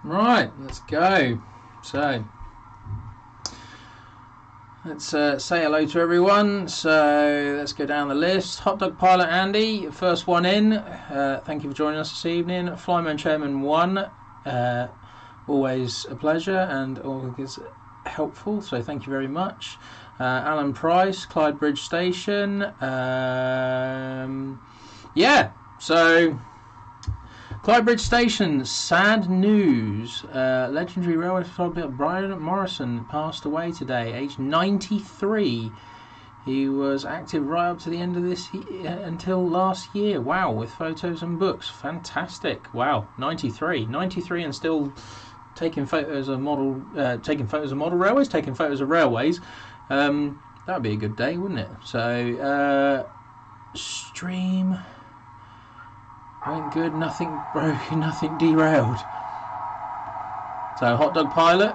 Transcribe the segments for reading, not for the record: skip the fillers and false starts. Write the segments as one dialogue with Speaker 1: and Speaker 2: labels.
Speaker 1: Right, let's go. So, let's say hello to everyone. So, let's go down the list. Hot Dog Pilot Andy, first one in. Thank you for joining us this evening. Flyman Chairman 1, always a pleasure and always helpful, so thank you very much. Alan Price, Clyde Bridge Station. Yeah, so Clyde Bridge Station, sad news. Legendary railway photographer Brian Morrison passed away today, aged 93. He was active right up to the end of this until last year. Wow, with photos and books. Fantastic. Wow, 93 and still taking photos of model railways, taking photos of railways. That'd be a good day, wouldn't it? So, stream went good, nothing broken, nothing derailed. So, Hot Dog Pilot,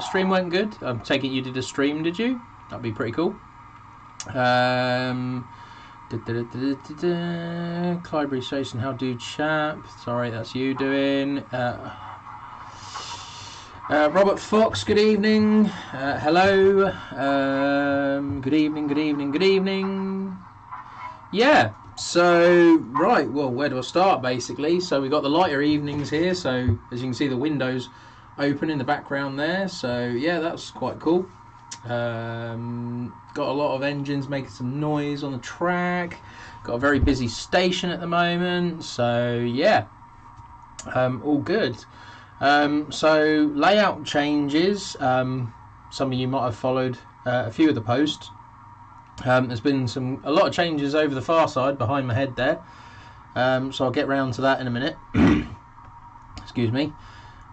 Speaker 1: stream went good. I'm taking you did a stream, did you? That'd be pretty cool. Clyde Station, how do chap? Sorry, that's you doing. Robert Fox, good evening. Hello. Good evening. Yeah. So, right, well, where do I start, basically? So, we've got the lighter evenings here. So, as you can see, the windows open in the background there. So, yeah, that's quite cool. Got a lot of engines making some noise on the track. Got a very busy station at the moment. So, yeah, all good. So, layout changes. Some of you might have followed a few of the posts. There's been a lot of changes over the far side behind my head there, so I'll get round to that in a minute. Excuse me.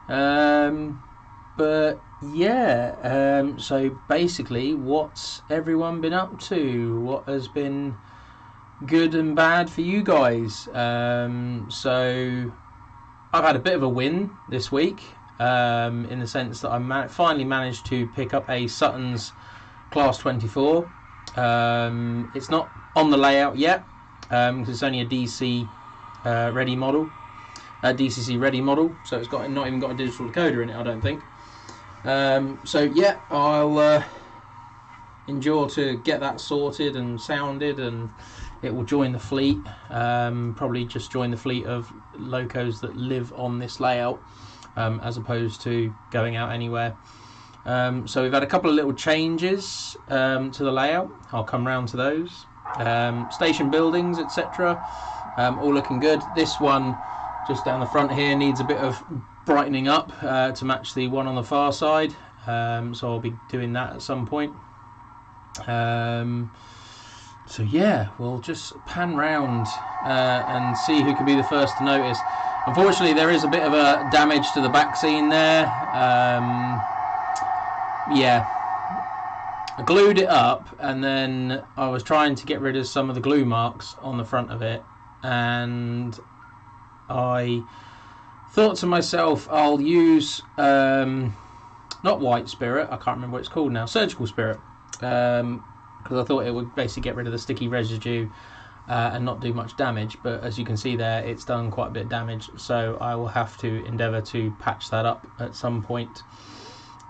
Speaker 1: But yeah, so basically, what's everyone been up to? What has been good and bad for you guys? So I've had a bit of a win this week, in the sense that I finally managed to pick up a Sutton's Class 24. It's not on the layout yet, because it's only a DC ready model, DCC ready model, so it's not even got a digital decoder in it, I don't think. So yeah, I'll endure to get that sorted and sounded, and it will join the fleet. Probably just join the fleet of locos that live on this layout, as opposed to going out anywhere. So we've had a couple of little changes to the layout. I'll come round to those. Station buildings, etc. All looking good. This one just down the front here needs a bit of brightening up to match the one on the far side. So I'll be doing that at some point. So yeah, we'll just pan round and see who can be the first to notice. Unfortunately, there is a bit of a damage to the back scene there. Yeah, I glued it up and then I was trying to get rid of some of the glue marks on the front of it, and I thought to myself, I'll use not white spirit, I can't remember what it's called now, surgical spirit, because I thought it would basically get rid of the sticky residue and not do much damage, but as you can see there, it's done quite a bit of damage, so I will have to endeavour to patch that up at some point.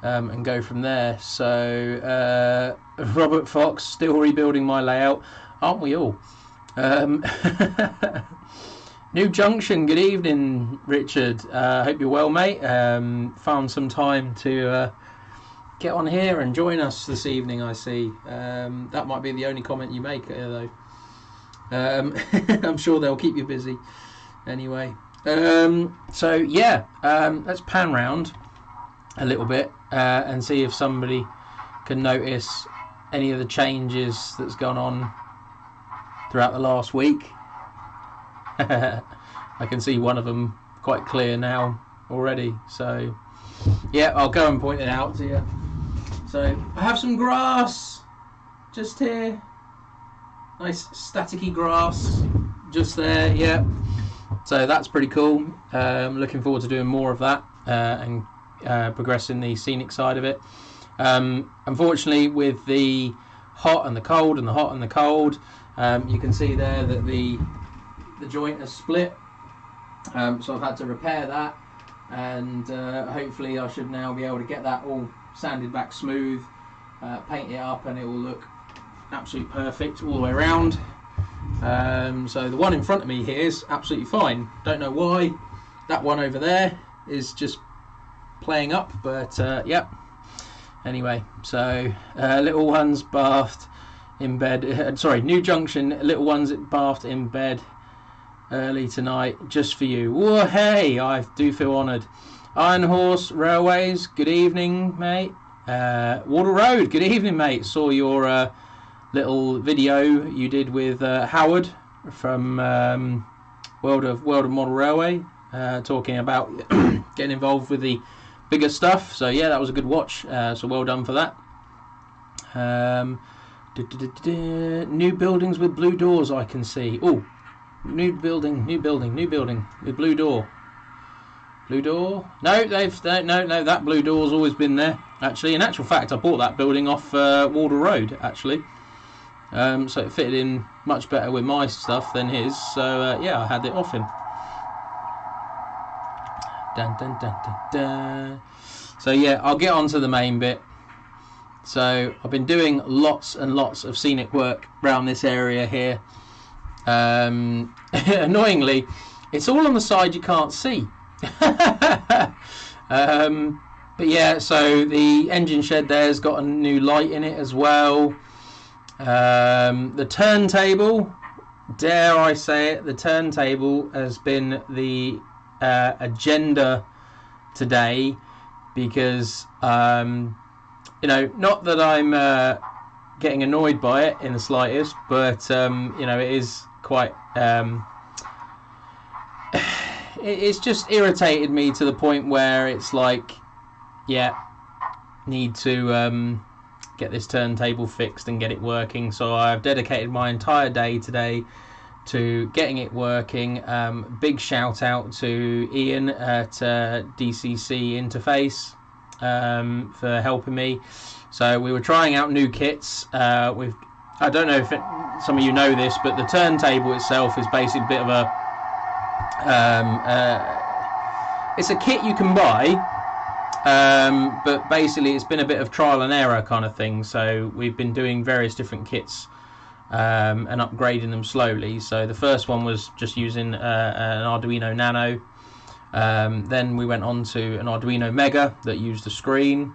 Speaker 1: And go from there. So Robert Fox, still rebuilding my layout, aren't we all? New Junction, good evening, Richard. Hope you're well, mate. Found some time to get on here and join us this evening, I see. That might be the only comment you make, though. I'm sure they'll keep you busy. Anyway, so yeah, let's pan round a little bit and see if somebody can notice any of the changes that's gone on throughout the last week. I can see one of them quite clear now already, so yeah, I'll go and point it out to you. So I have some grass just here, nice staticky grass just there, yeah, so that's pretty cool. Looking forward to doing more of that and progressing the scenic side of it. Unfortunately, with the hot and the cold and the hot and the cold, you can see there that the joint has split, so I've had to repair that and hopefully I should now be able to get that all sanded back smooth, paint it up, and it will look absolutely perfect all the way around. So the one in front of me here is absolutely fine. Don't know why that one over there is just playing up, but yep. Anyway, so little ones bathed in bed. Sorry, New Junction, little ones bathed in bed early tonight, just for you. Whoa, hey, I do feel honoured. Iron Horse Railways, good evening, mate. Water Road, good evening, mate. Saw your little video you did with Howard from World of Model Railway, talking about getting involved with the bigger stuff. So yeah, that was a good watch. So well done for that. New buildings with blue doors I can see. Oh, new building with blue door. Blue door? No, no. That blue door's always been there. Actually, in actual fact, I bought that building off Warder Road. Actually, so it fitted in much better with my stuff than his. So yeah, I had it off him. Dun, dun, dun, dun, dun. So yeah, I'll get on to the main bit. So I've been doing lots and lots of scenic work around this area here. Annoyingly, it's all on the side you can't see. But yeah, so the engine shed there's got a new light in it as well. The turntable, dare I say it, the turntable has been the agenda today, because you know, not that I'm getting annoyed by it in the slightest, but you know, it is quite it's just irritated me to the point where it's like, yeah, need to get this turntable fixed and get it working. So I've dedicated my entire day today to getting it working. Big shout out to Ian at DCC Interface for helping me. So we were trying out new kits. I don't know if some of you know this, but the turntable itself is basically a bit of a it's a kit you can buy, but basically it's been a bit of trial and error kind of thing. So we've been doing various different kits and upgrading them slowly. So the first one was just using an Arduino Nano. Then we went on to an Arduino Mega that used a screen.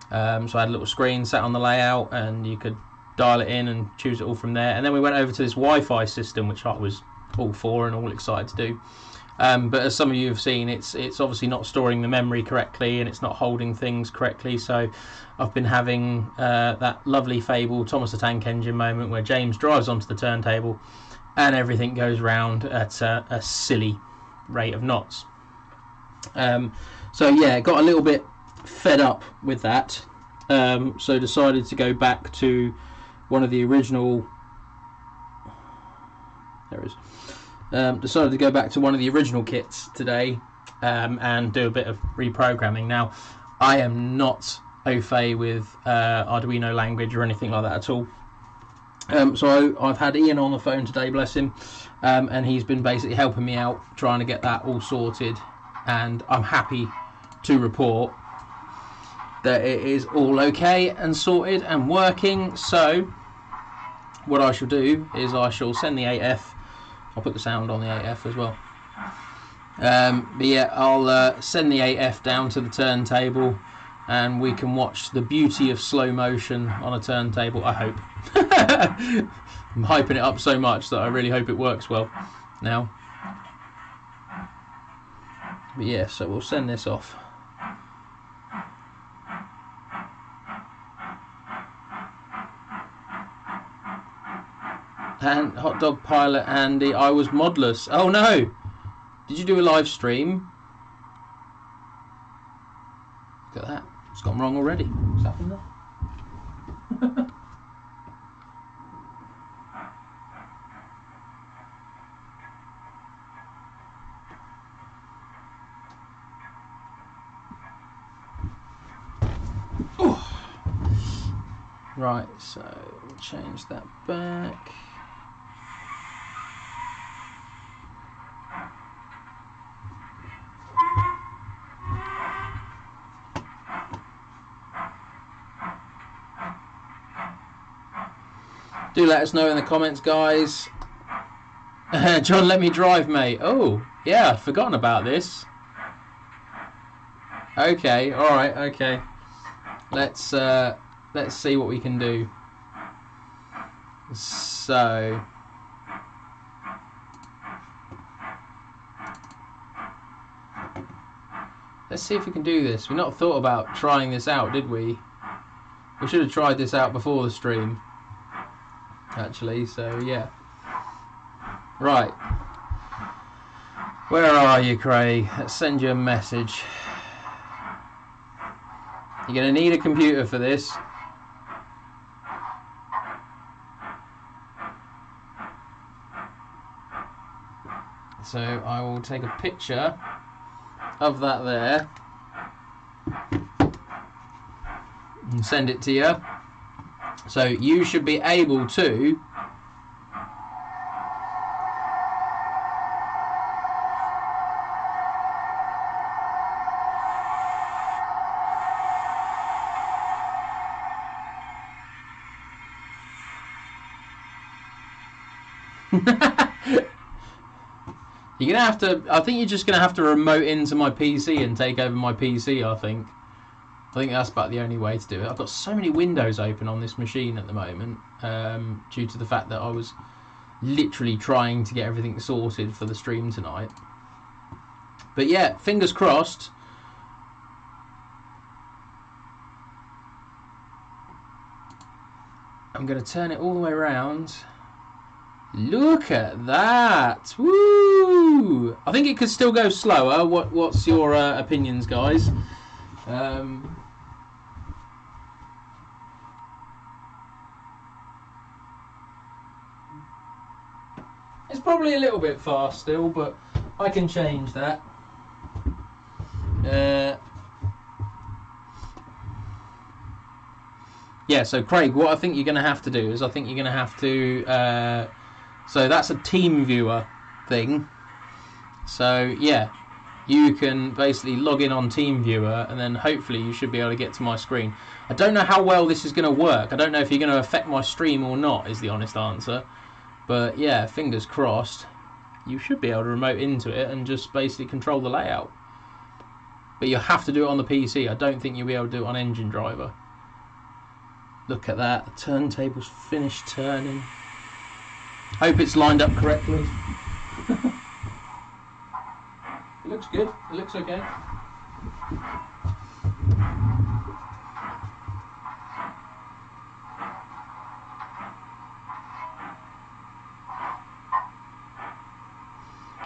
Speaker 1: So I had a little screen sat on the layout, and you could dial it in and choose it all from there. And then we went over to this Wi-Fi system, which I was all for and all excited to do. But as some of you have seen, it's obviously not storing the memory correctly, and it's not holding things correctly. So I've been having that lovely Fable Thomas the Tank Engine moment where James drives onto the turntable and everything goes round at a silly rate of knots. So yeah, got a little bit fed up with that, so decided to go back to one of the original. There it is. Decided to go back to one of the original kits today, and do a bit of reprogramming. Now, I am not au fait with Arduino language or anything like that at all. So I've had Ian on the phone today, bless him, and he's been basically helping me out trying to get that all sorted, and I'm happy to report that it is all okay and sorted and working. So what I shall do is I shall send the 8F. I'll put the sound on the 8F as well. But yeah, I'll send the 8F down to the turntable, and we can watch the beauty of slow motion on a turntable, I hope. I'm hyping it up so much that I really hope it works well now. But yeah, so we'll send this off. And Hot Dog Pilot Andy, I was modless. Oh no! Did you do a live stream? Look at that. It's gone wrong already. What's happened there? Right, so we'll change that back. Do let us know in the comments, guys. John, let me drive, mate. Oh, yeah, I'd forgotten about this. Okay, all right, okay. Let's see what we can do. So, let's see if we can do this. We've not thought about trying this out, did we? We should have tried this out before the stream, actually, so yeah. Right. Where are you, Craig? Let's send you a message. You're going to need a computer for this. So I will take a picture of that there and send it to you. So you should be able to you're gonna have to. I think you're just gonna have to remote into my PC and take over my PC. I think that's about the only way to do it. I've got so many windows open on this machine at the moment, due to the fact that I was literally trying to get everything sorted for the stream tonight. But yeah, fingers crossed. I'm gonna turn it all the way around. Look at that! Woo! I think it could still go slower. What's your opinions, guys? It's probably a little bit fast still, but I can change that. Yeah, so Craig, what I think you're going to have to do is I think you're going to have to... so that's a team viewer thing. So yeah, you can basically log in on TeamViewer and then hopefully you should be able to get to my screen. I don't know how well this is going to work. I don't know if you're going to affect my stream or not, is the honest answer. But yeah, fingers crossed. You should be able to remote into it and just basically control the layout. But you'll have to do it on the PC. I don't think you'll be able to do it on Engine Driver. Look at that. The turntable's finished turning. Hope it's lined up correctly. It looks good. It looks okay.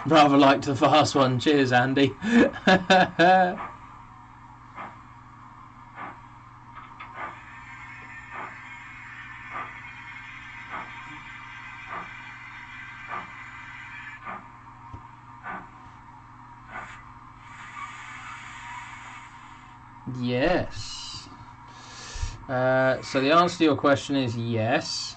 Speaker 1: Rather liked the fast one. Cheers, Andy. Yes. So the answer to your question is yes.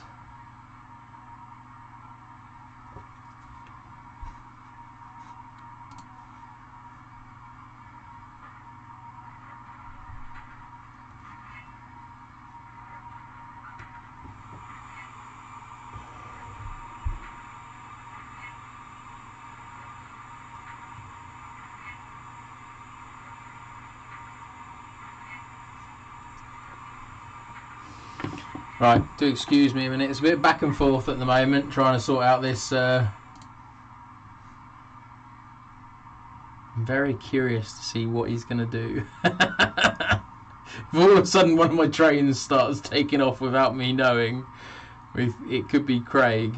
Speaker 1: Right, do excuse me a minute. It's a bit back and forth at the moment, trying to sort out this. I'm very curious to see what he's going to do. If all of a sudden one of my trains starts taking off without me knowing, it could be Craig.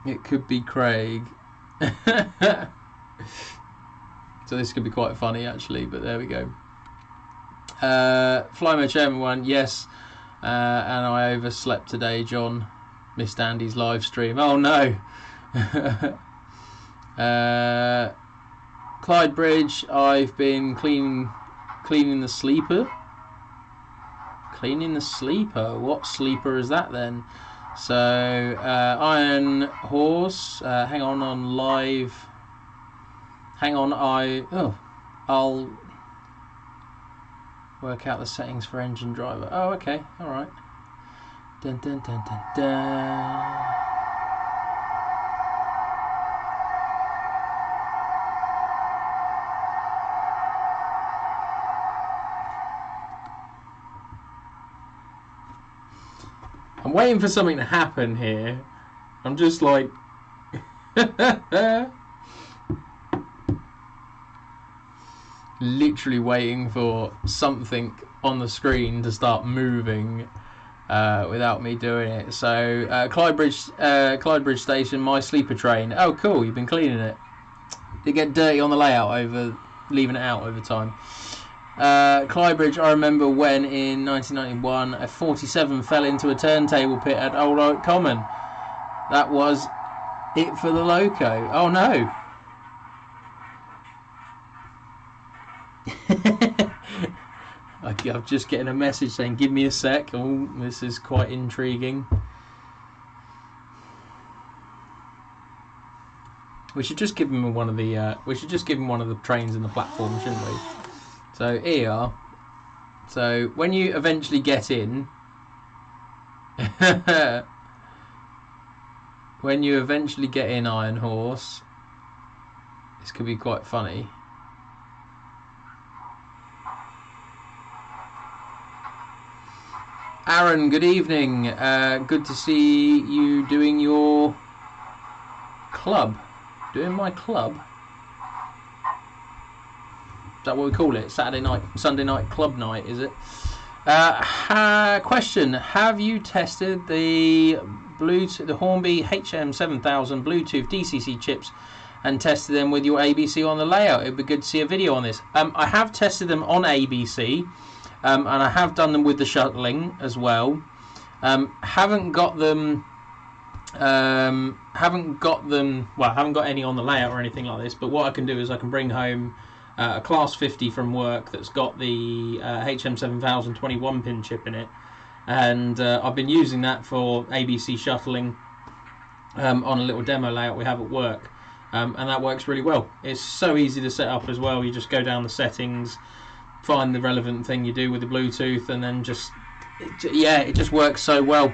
Speaker 1: It could be Craig. So this could be quite funny actually, but there we go. Flymo Chairman 1, yes. And I overslept today, John. Missed Andy's live stream. Oh no. Clyde Bridge, I've been cleaning the sleeper. Cleaning the sleeper? What sleeper is that then? So, Iron Horse, hang on live. Hang on, I'll work out the settings for Engine Driver. Oh, okay, alright. Dun, dun, dun, dun, dun. I'm waiting for something to happen here. I'm just like... literally waiting for something on the screen to start moving without me doing it. So, Clyde Bridge Station, my sleeper train. Oh, cool, you've been cleaning it. Did it get dirty on the layout over leaving it out over time? Clyde Bridge, I remember when in 1991 a 47 fell into a turntable pit at Old Oak Common. That was it for the loco. Oh no. I'm just getting a message saying give me a sec. Oh, this is quite intriguing. We should just give him one of the trains in the platform, shouldn't we? So here you are. So when you eventually get in, when you eventually get in Iron Horse, this could be quite funny. Aaron, good evening. Good to see you doing your club. Doing my club? Is that what we call it? Saturday night, Sunday night club night, is it? Question: have you tested the Hornby HM7000 Bluetooth DCC chips and tested them with your ABC on the layout? It'd be good to see a video on this. I have tested them on ABC, and I have done them with the shuttling as well. Haven't got them. Well, haven't got any on the layout or anything like this. But what I can do is I can bring home a Class 50 from work that's got the HM7000 21-pin chip in it, and I've been using that for ABC shuttling on a little demo layout we have at work, and that works really well. It's so easy to set up as well. You just go down the settings, find the relevant thing you do with the Bluetooth, and then it just works so well.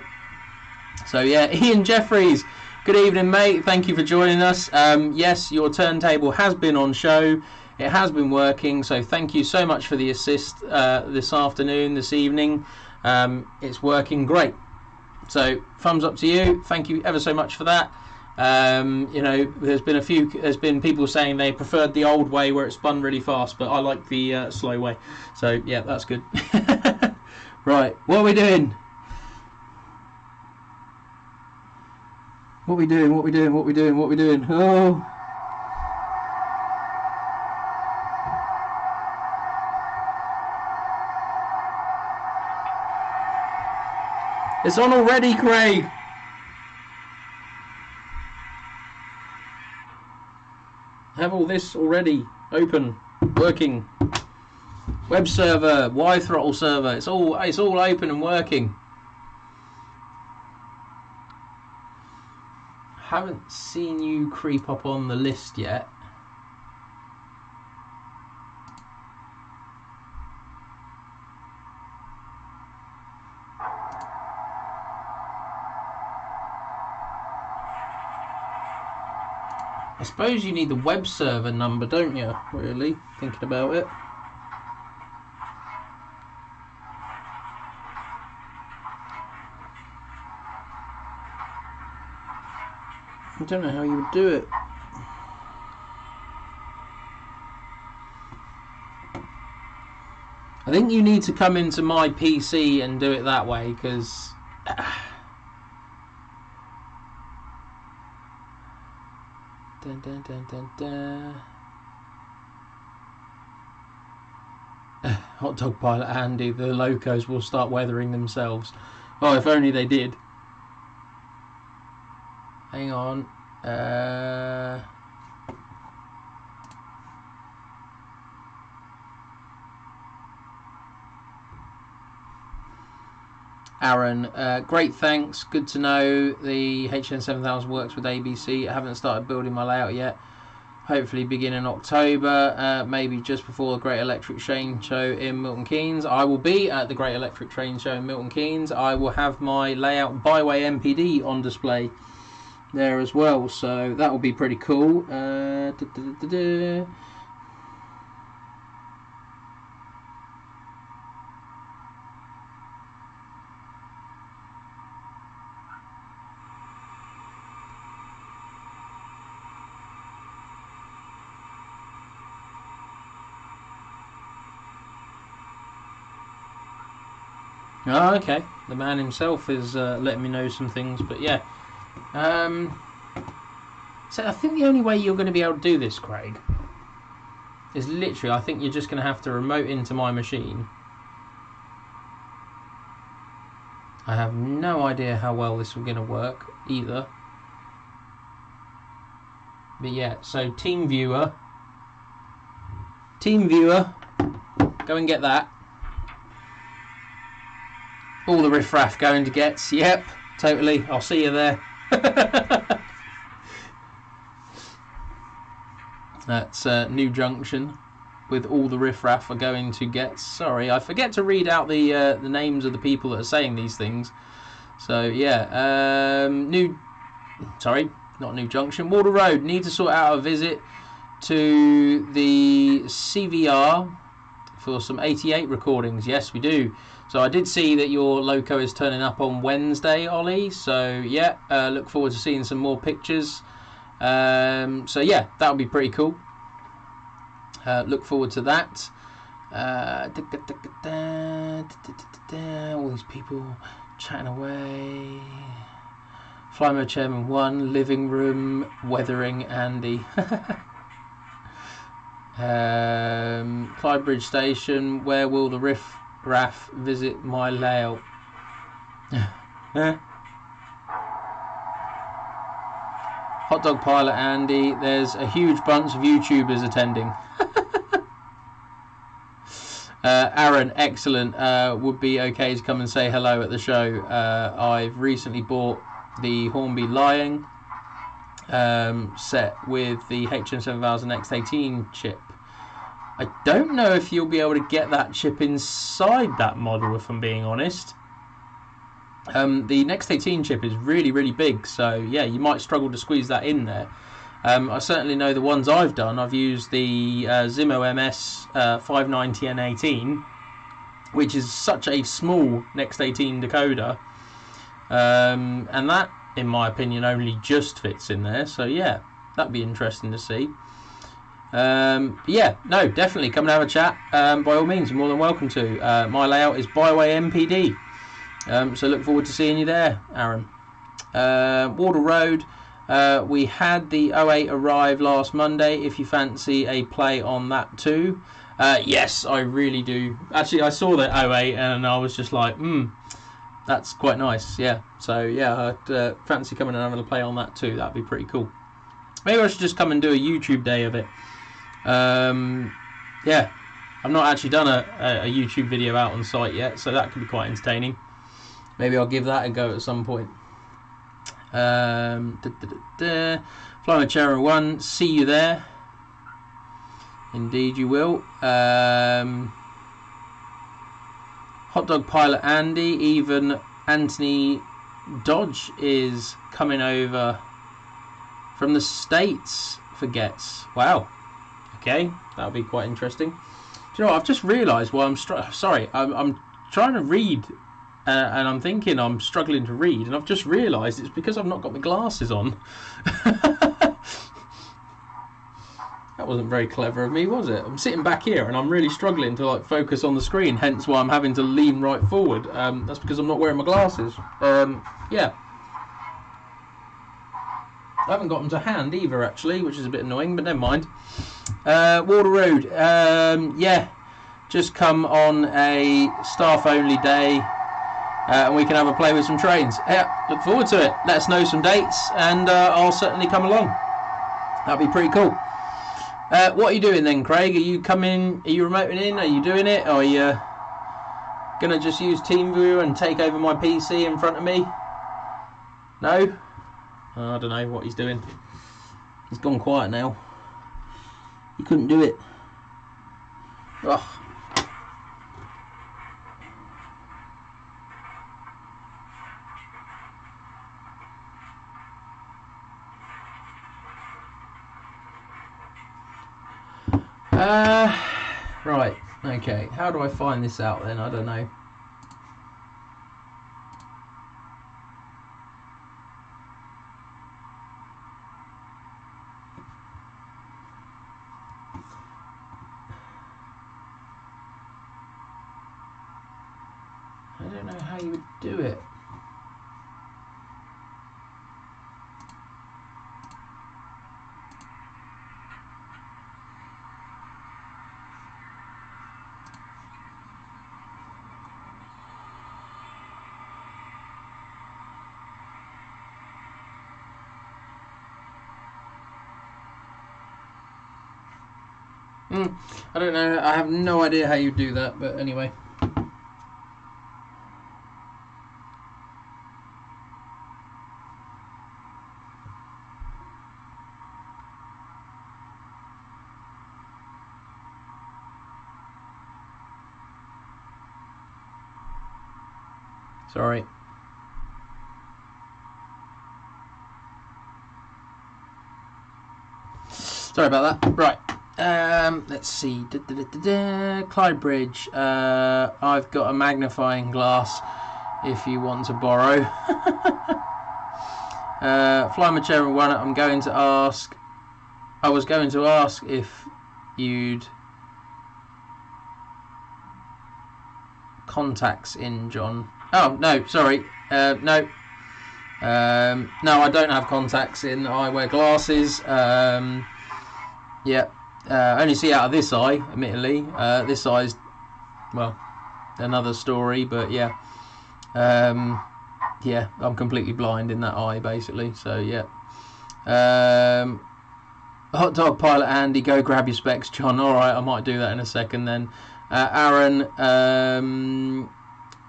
Speaker 1: So yeah, Ian Jeffries, good evening mate, thank you for joining us. Yes, your turntable has been on show. It has been working, so thank you so much for the assist this evening. It's working great. So thumbs up to you. Thank you ever so much for that. There's been people saying they preferred the old way where it spun really fast, but I like the slow way. So yeah, that's good. Right, what are we doing? What are we doing? Oh. It's on already, Craig. Have all this already open, working. Web server, Y throttle server. It's all open and working. Haven't seen you creep up on the list yet. I suppose you need the web server number, don't you? Really, thinking about it. I don't know how you would do it. I think you need to come into my PC and do it that way, because dun, dun, dun, dun, dun. Hot dog pilot Andy, the locos will start weathering themselves. Oh, if only they did. Hang on. Aaron, great, thanks. Good to know the HN7000 works with ABC. I haven't started building my layout yet. hopefully beginning October, maybe just before the Great Electric Train Show in Milton Keynes. I will be at the Great Electric Train Show in Milton Keynes. I will have my layout Byway MPD on display there as well, so that will be pretty cool. Oh, okay. The man himself is letting me know some things, but yeah. So I think the only way you're going to be able to do this, Craig, is literally, I think you're just going to have to remote into my machine. I have no idea how well this is going to work either. But yeah, so Team Viewer, go and get that. All the riffraff going to gets. Yep, totally. I'll see you there. That's New Junction with all the riffraff are going to gets. Sorry, I forget to read out the names of the people that are saying these things. So yeah, not New Junction. Water Road. Need to sort out a visit to the CVR for some 88 recordings. Yes, we do. So I did see that your loco is turning up on Wednesday, Ollie. So yeah, look forward to seeing some more pictures. So yeah, that'll be pretty cool. Look forward to that. All these people chatting away. Fly Mode Chairman 1, living room, weathering Andy. Clyde Bridge Station, where will the riff-raff visit my layout? Hot Dog Pilot Andy, there's a huge bunch of YouTubers attending. Aaron, excellent. Would be okay to come and say hello at the show. I've recently bought the Hornby Lying set with the HM7000X18 chip. I don't know if you'll be able to get that chip inside that model, if I'm being honest. The Next 18 chip is really, really big, so yeah, you might struggle to squeeze that in there. I certainly know the ones I've done. I've used the Zimo MS 590N18, which is such a small Next 18 decoder, and that, in my opinion, only just fits in there. So yeah, that'd be interesting to see. Yeah, no, definitely come and have a chat. By all means, you're more than welcome to. My layout is Byway MPD. So look forward to seeing you there, Aaron. Water Road, we had the 08 arrive last Monday. If you fancy a play on that too. Yes, I really do. Actually, I saw the 08 and I was just like, that's quite nice. Yeah, so yeah, I'd fancy coming and having a play on that too. That'd be pretty cool. Maybe I should just come and do a YouTube day of it. Yeah, I've not actually done a YouTube video out on site yet, so that could be quite entertaining. Maybe I'll give that a go at some point. Flying Cherry 1, see you there. Indeed you will. Hot Dog Pilot Andy, even Anthony Dodge is coming over from the States for Gets. Wow. Okay, that'll be quite interesting. Do you know what? I've just realised why I'm I'm trying to read and I'm thinking I'm struggling to read, and I've just realised it's because I've not got my glasses on. That wasn't very clever of me, was it? I'm sitting back here and I'm really struggling to like focus on the screen, hence why I'm having to lean right forward. That's because I'm not wearing my glasses. Yeah. I haven't got them to hand either, actually, which is a bit annoying, but never mind. Water Road, yeah, just come on a staff-only day, and we can have a play with some trains. Yeah, look forward to it. Let us know some dates, and I'll certainly come along. That'd be pretty cool. What are you doing then, Craig? Are you coming? Are you remoting in? Are you doing it? Or are you gonna just use TeamViewer and take over my PC in front of me? No? I don't know what he's doing. He's gone quiet now. You couldn't do it. Ugh. Right, okay. How do I find this out then? I don't know. I don't know how you would do it. I don't know. I have no idea how you do that, but anyway. Sorry. Sorry about that. Right. Let's see. Clyde Bridge. I've got a magnifying glass if you want to borrow. Fly my chair and one. I was going to ask if you'd contacts in, John. Oh no, sorry. No. No, I don't have contacts in. I wear glasses. Yeah. Only see out of this eye, admittedly. This eye's, well, another story, but yeah. Yeah, I'm completely blind in that eye, basically, so yeah. Hot dog pilot Andy, go grab your specs, John. Alright, I might do that in a second then. Aaron,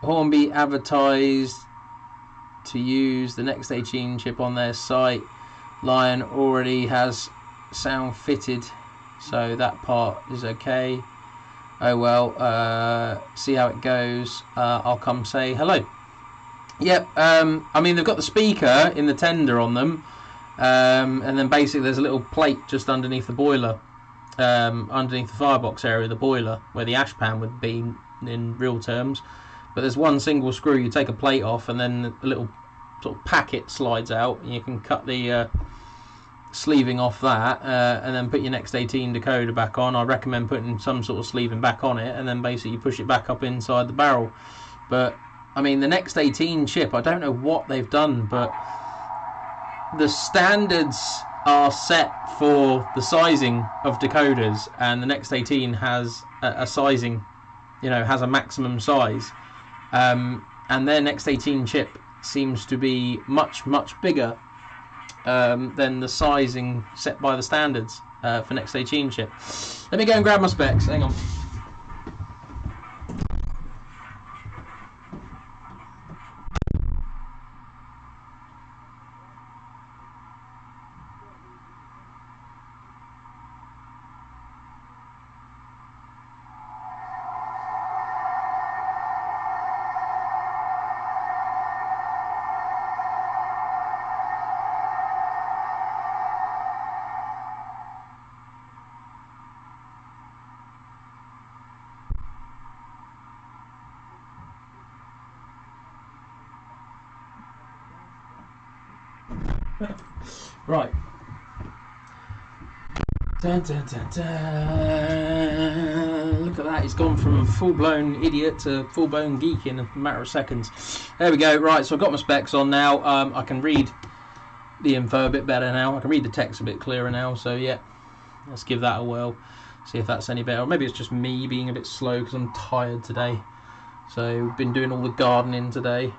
Speaker 1: Hornby advertised to use the Next 18 chip on their site. Lion already has sound fitted, so that part is okay. Oh well, see how it goes. I'll come say hello. Yep, I mean they've got the speaker in the tender on them, and then basically there's a little plate just underneath the boiler, underneath the firebox area of the boiler, where the ash pan would be in real terms. But there's one single screw, you take a plate off and then a little sort of packet slides out, and you can cut the sleeving off that, and then put your Next 18 decoder back on. I recommend putting some sort of sleeving back on it, and then basically you push it back up inside the barrel. But I mean the Next 18 chip, I don't know what they've done, but the standards are set for the sizing of decoders, and the Next 18 has a sizing, you know, has a maximum size, and their Next 18 chip seems to be much bigger than the sizing set by the standards for Next 18 chip. Let me go and grab my specs. Hang on. Right. Dun, dun, dun, dun. Look at that, he's gone from full-blown idiot to full-blown geek in a matter of seconds. There we go. Right, so I've got my specs on now. I can read the info a bit better now. I can read the text a bit clearer now, so yeah, let's give that a whirl, see if that's any better. Or maybe it's just me being a bit slow because I'm tired today. So been doing all the gardening today.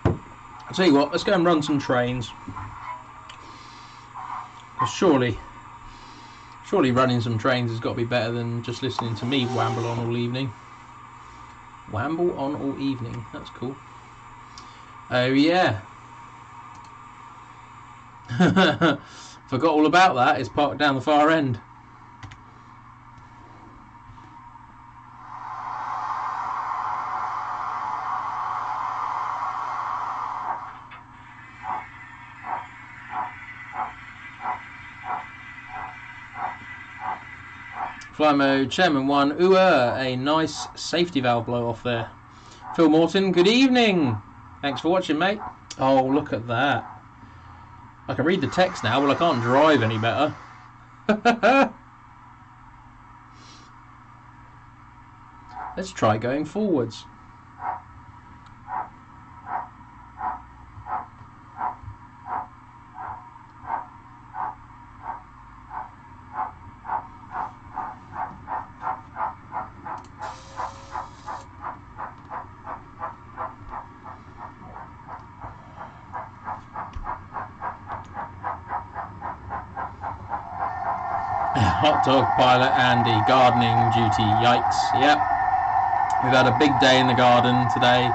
Speaker 1: I'll tell you what, let's go and run some trains. Because surely running some trains has got to be better than just listening to me wamble on all evening. Wamble on all evening, that's cool. Oh yeah. Forgot all about that. It's parked down the far end. Fly mode, Chairman 1, a nice safety valve blow off there. Phil Morton, good evening. Thanks for watching, mate. Oh, look at that. I can read the text now, but I can't drive any better. Let's try going forwards. Hot dog pilot Andy, gardening duty, yikes. Yep, we've had a big day in the garden today,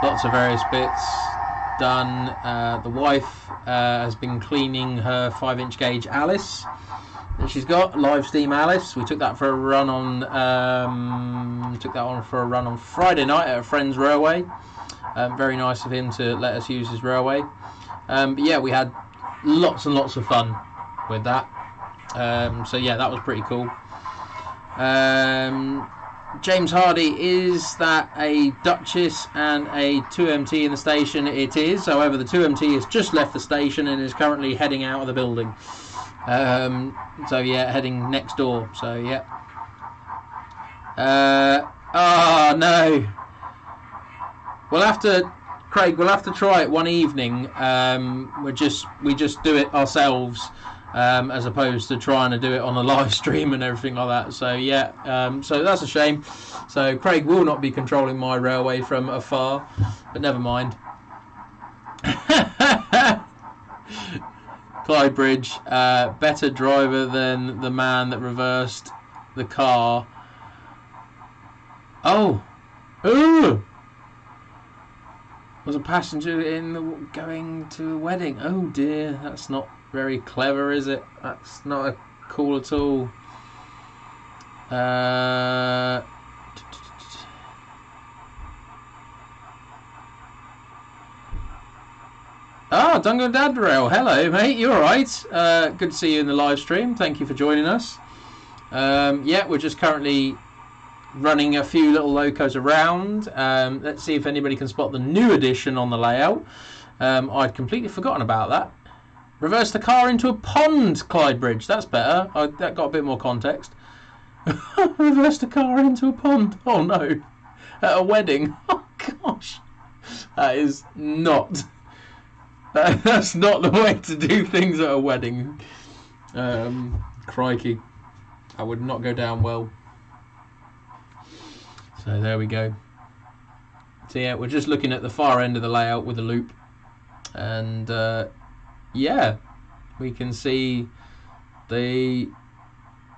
Speaker 1: lots of various bits done. The wife has been cleaning her 5-inch gauge Alice that she's got, live steam Alice. We took that for a run on Friday night at a friend's railway. Very nice of him to let us use his railway. But yeah, we had lots and lots of fun with that. So yeah, that was pretty cool. James Hardy, is that a Duchess and a 2MT in the station? It is. However, the 2MT has just left the station and is currently heading out of the building. So yeah, heading next door. So yeah. Oh no. Craig, we'll have to try it one evening. We just do it ourselves. As opposed to trying to do it on a live stream and everything like that. So yeah, so that's a shame. So Craig will not be controlling my railway from afar, but never mind. Clyde Bridge, better driver than the man that reversed the car. Oh, ooh, was a passenger going to a wedding. Oh dear, that's not very clever, is it? That's not cool at all. Dungo Dadrail, hello mate, you alright? Good to see you in the live stream, thank you for joining us. Yeah, we're just currently running a few little locos around. Let's see if anybody can spot the new addition on the layout. I'd completely forgotten about that. Reverse the car into a pond, Clyde Bridge. That's better. That got a bit more context. Reverse the car into a pond. Oh no. At a wedding. Oh gosh. That is not. That's not the way to do things at a wedding. Crikey. That would not go down well. So there we go. So yeah, we're just looking at the far end of the layout with the loop. And yeah, we can see the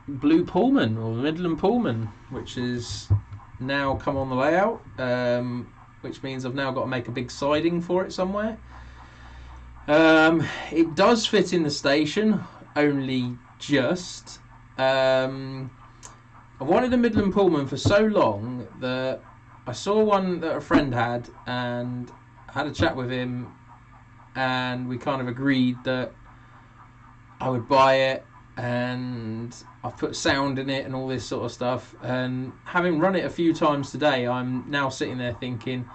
Speaker 1: blue Pullman, or the Midland Pullman, which is now come on the layout, which means I've now got to make a big siding for it somewhere. It does fit in the station, only just. I wanted a Midland Pullman for so long that I saw one that a friend had and had a chat with him, and we kind of agreed that I would buy it, and I've put sound in it and all this sort of stuff. And having run it a few times today, I'm now sitting there thinking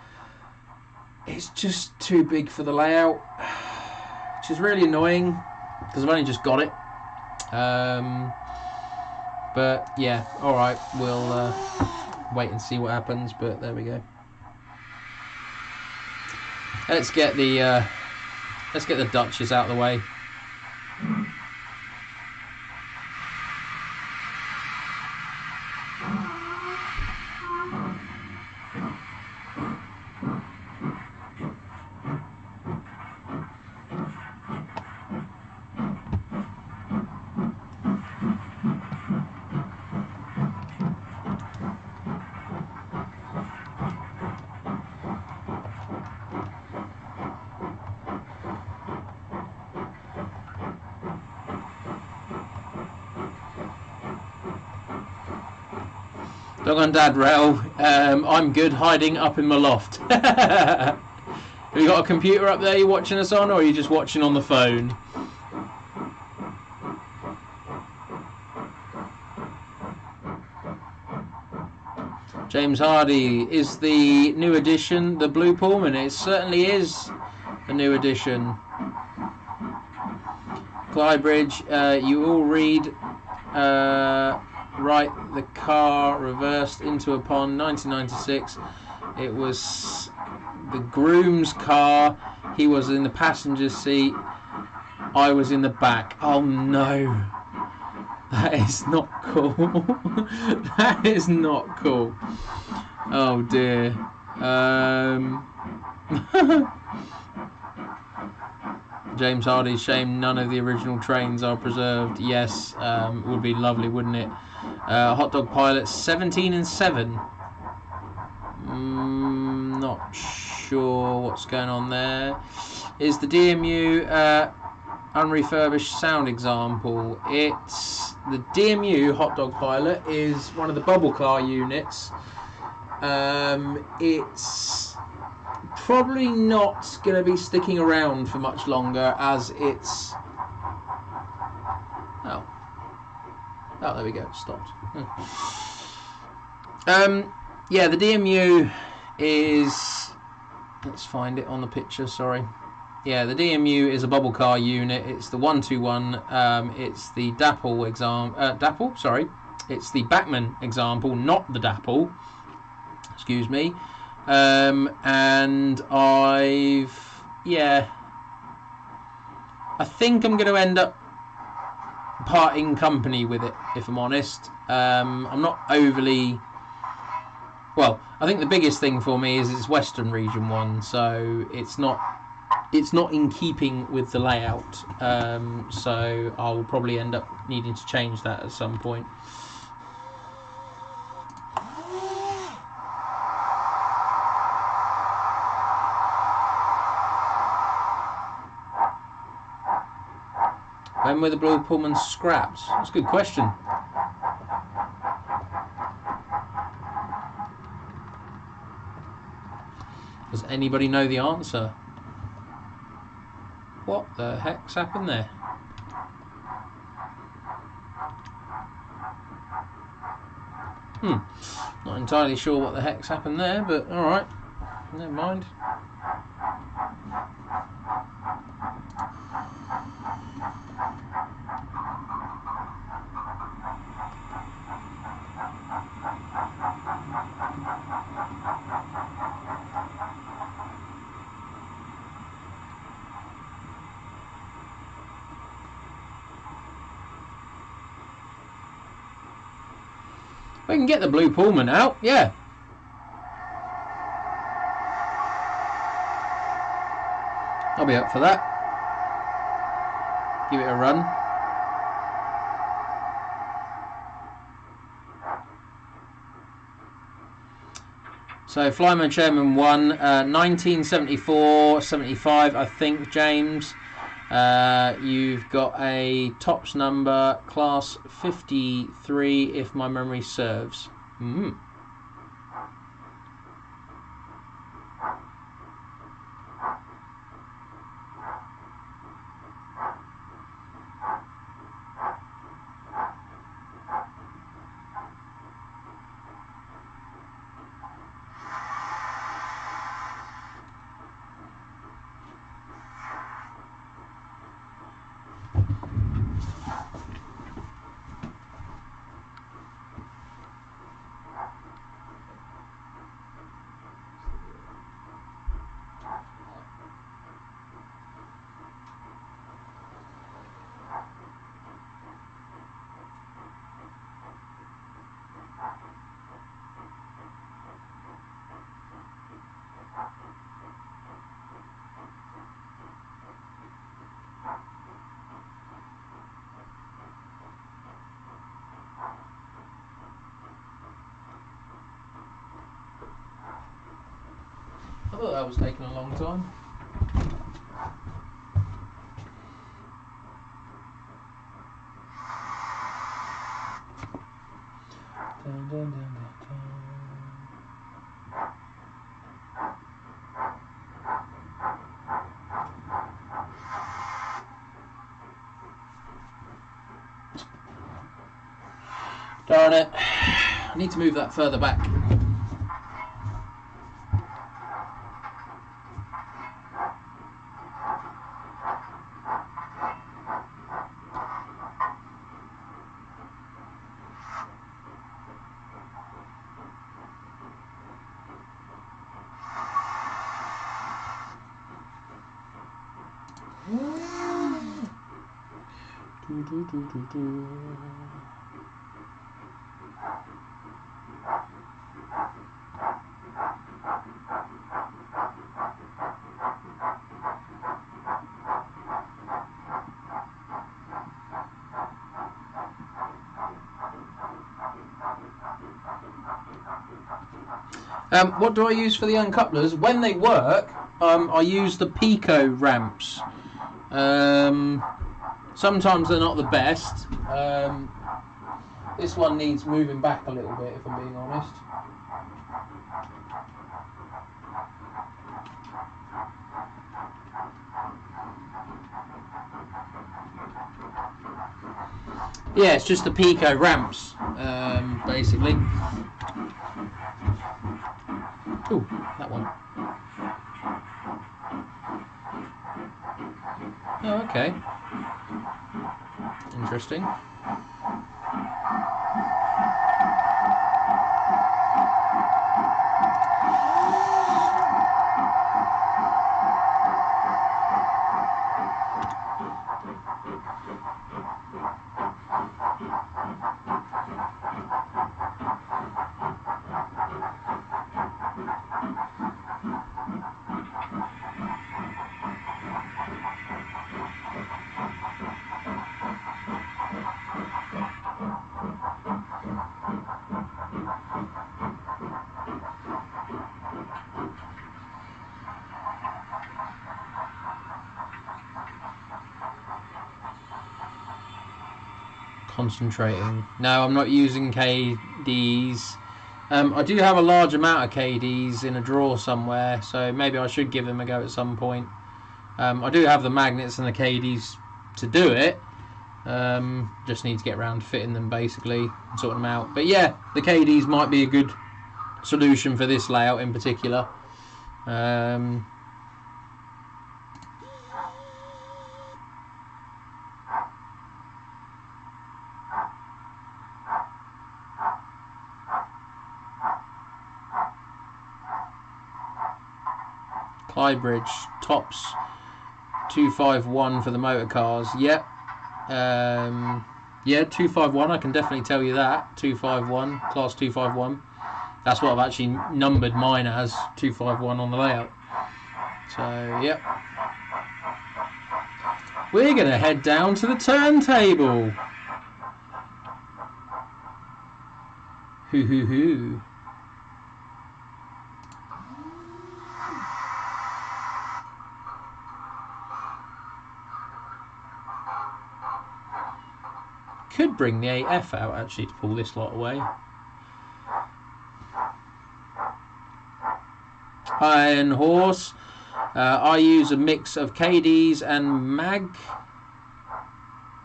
Speaker 1: it's just too big for the layout, which is really annoying because I've only just got it. But yeah, alright, we'll wait and see what happens, but there we go. Let's get the Duchess out of the way. Dog on Dad Rail. I'm good hiding up in my loft. Have you got a computer up there you're watching us on, or are you just watching on the phone? James Hardy, is the new edition the Blue Pullman? It certainly is a new edition. Clybridge, you all read right, the car reversed into a pond, 1996. It was the groom's car. He was in the passenger seat. I was in the back. Oh no. That is not cool. That is not cool. Oh dear. James Hardy, shame none of the original trains are preserved. Yes, would be lovely, wouldn't it? Hot Dog Pilot, 17 and 7. Not sure what's going on there. Is the DMU unrefurbished sound example? It's the DMU Hot Dog Pilot is one of the bubble car units. It's probably not going to be sticking around for much longer, as it's oh there we go, it stopped. Yeah, the DMU is, let's find it on the picture, sorry. Yeah, the DMU is a bubble car unit. It's the 121. It's the Dapple example. It's the Bachmann example, not the Dapple. Excuse me. And I think I'm going to end up parting company with it, if I'm honest. I'm not overly, well, I think the biggest thing for me is it's Western Region 1, so it's not in keeping with the layout, so I'll probably end up needing to change that at some point. When were the Blue Pullmans scrapped? That's a good question. Does anybody know the answer? What the heck's happened there? Not entirely sure what the heck's happened there, but alright. Never mind. We can get the Blue Pullman out, yeah. I'll be up for that. Give it a run. So Flyman Chairman 1, 1974, 75, I think, James. You've got a tops number, class 53, if my memory serves. I thought that was taking a long time. Dun, dun, dun, dun, dun. Darn it. I need to move that further back. What do I use for the uncouplers? When they work, I use the Pico ramps. Sometimes they're not the best. This one needs moving back a little bit, if I'm being honest. Yeah, it's just the Pico ramps, basically. Ooh, that one. Oh, okay. Interesting. Concentrating. No, I'm not using KDs. I do have a large amount of KDs in a drawer somewhere, so maybe I should give them a go at some point. I do have the magnets and the KDs to do it. Just need to get around to fitting them, basically, and sorting them out. But yeah, the KDs might be a good solution for this layout in particular. Clybridge tops 251 for the motor cars. Yep. Yeah, 251. I can definitely tell you that. 251, class 251. That's what I've actually numbered mine as, 251 on the layout. So, yep. We're going to head down to the turntable. Hoo hoo hoo. Could bring the AF out actually to pull this lot away. Iron Horse. I use a mix of KDs and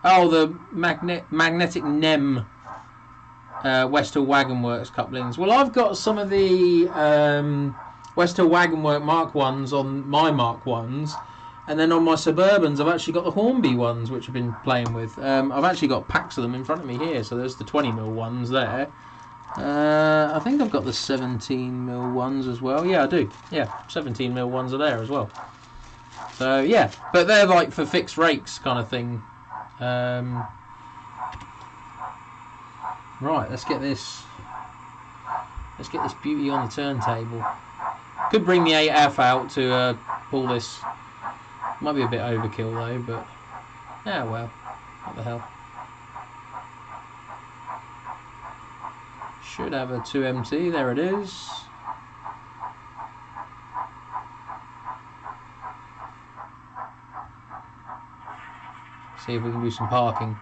Speaker 1: the magnetic NEM Westhill Wagon Works couplings. Well, I've got some of the Westhill Wagon Work Mark 1s on my Mark 1s. And then on my Suburbans, I've actually got the Hornby ones, which I've been playing with. I've actually got packs of them in front of me here, so there's the 20mm ones there. I think I've got the 17mm ones as well. Yeah, I do. Yeah, 17mm ones are there as well. So, yeah, but they're like for fixed rakes kind of thing. Right, let's get this beauty on the turntable. Could bring the 8F out to pull this. Might be a bit overkill though, but yeah, well, what the hell. Should have a 2MT, there it is. See if we can do some parking.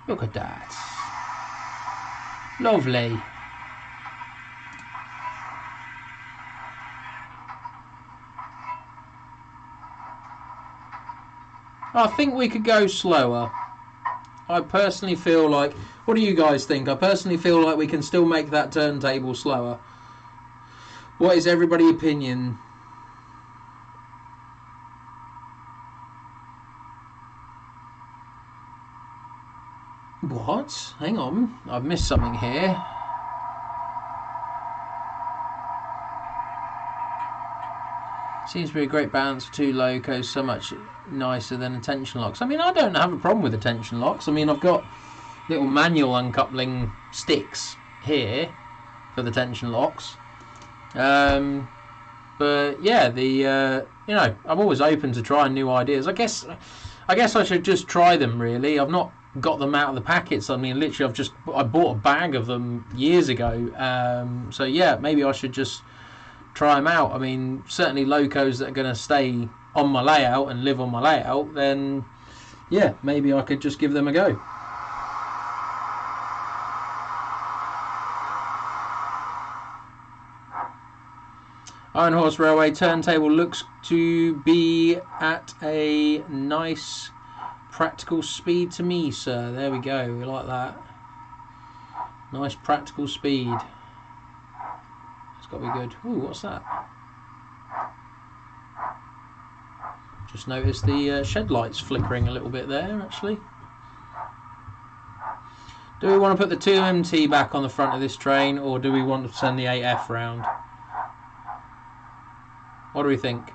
Speaker 1: Look at that. Lovely. I think we could go slower. I personally feel like... What do you guys think? I personally feel like we can still make that turntable slower. What is everybody's opinion? What? Hang on. I've missed something here. Seems to be a great balance for two locos, so much nicer than attention locks. I mean, I don't have a problem with attention locks. I mean, I've got little manual uncoupling sticks here for the tension locks. But yeah, you know, I'm always open to trying new ideas. I guess I should just try them. Really, I've not got them out of the packets. I mean, literally, I bought a bag of them years ago. So yeah, maybe I should just try them out. I mean, certainly locos that are going to stay on my layout and live on my layout, then yeah, maybe I could just give them a go. Iron Horse Railway turntable looks to be at a nice practical speed to me, sir. There we go, we like that. Nice practical speed. Got to be good. Ooh, what's that? Just noticed the shed lights flickering a little bit there, actually. Do we want to put the 2MT back on the front of this train, or do we want to send the 8F round? What do we think?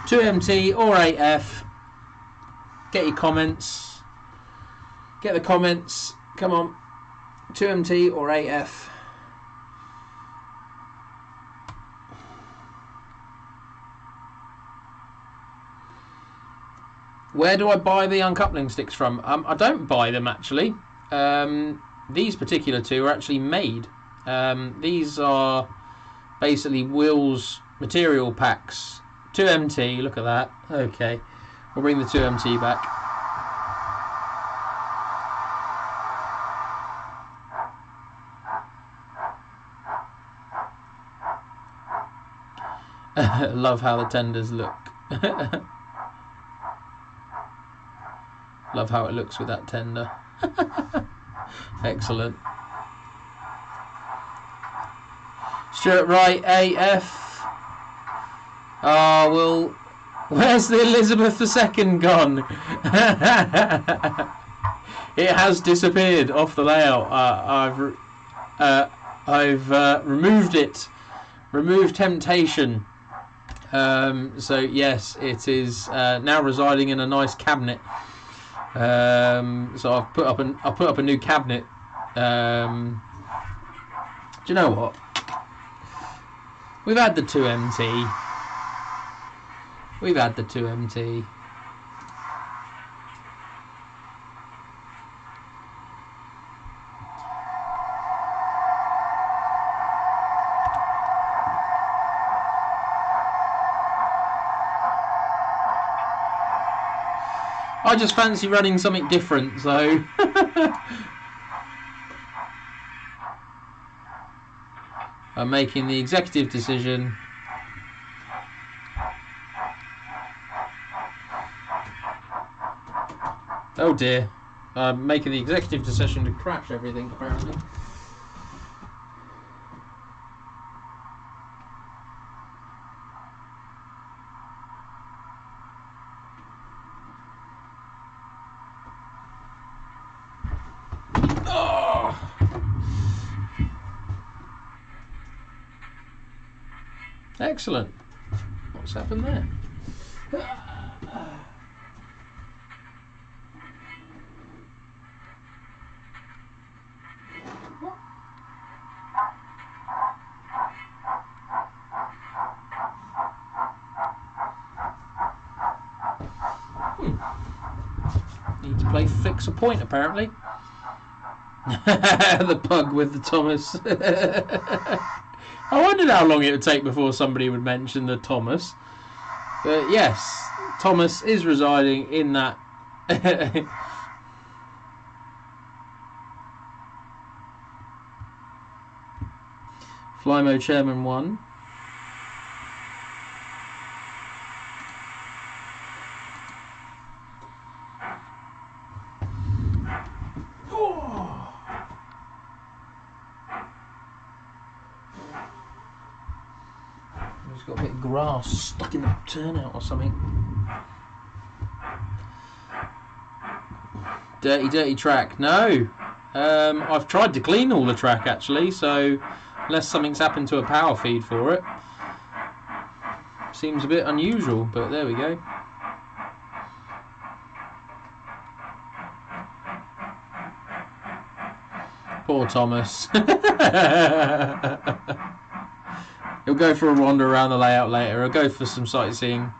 Speaker 1: (2MT) or 8F? Get your comments. Get the comments. Come on. 2MT or 8F? Where do I buy the uncoupling sticks from? I don't buy them, actually. These particular two are actually made. These are basically Will's material packs. 2MT, look at that. Okay. We'll bring the 2MT back. Love how the tenders look. Love how it looks with that tender. Excellent. Stuart Wright, AF. Oh, well, where's the Elizabeth II gone? It has disappeared off the layout. I've removed it. Removed temptation. So yes, it is now residing in a nice cabinet. So I've put up a new cabinet. Do you know what? We've had the 2MT. We've had the 2MT. I just fancy running something different, so I'm making the executive decision. Oh dear, I'm making the executive decision to crash everything, apparently. Excellent. What's happened there? Need to play fix a point, apparently. The pug with the Thomas. I wondered how long it would take before somebody would mention the Thomas. But yes, Thomas is residing in that. Flymo Chairman 1. He's got a bit of grass stuck in the turnout or something. Dirty track. No. I've tried to clean all the track actually, so unless something's happened to a power feed for it. Seems a bit unusual, but there we go. Poor Thomas. He'll go for a wander around the layout later. He'll go for some sightseeing.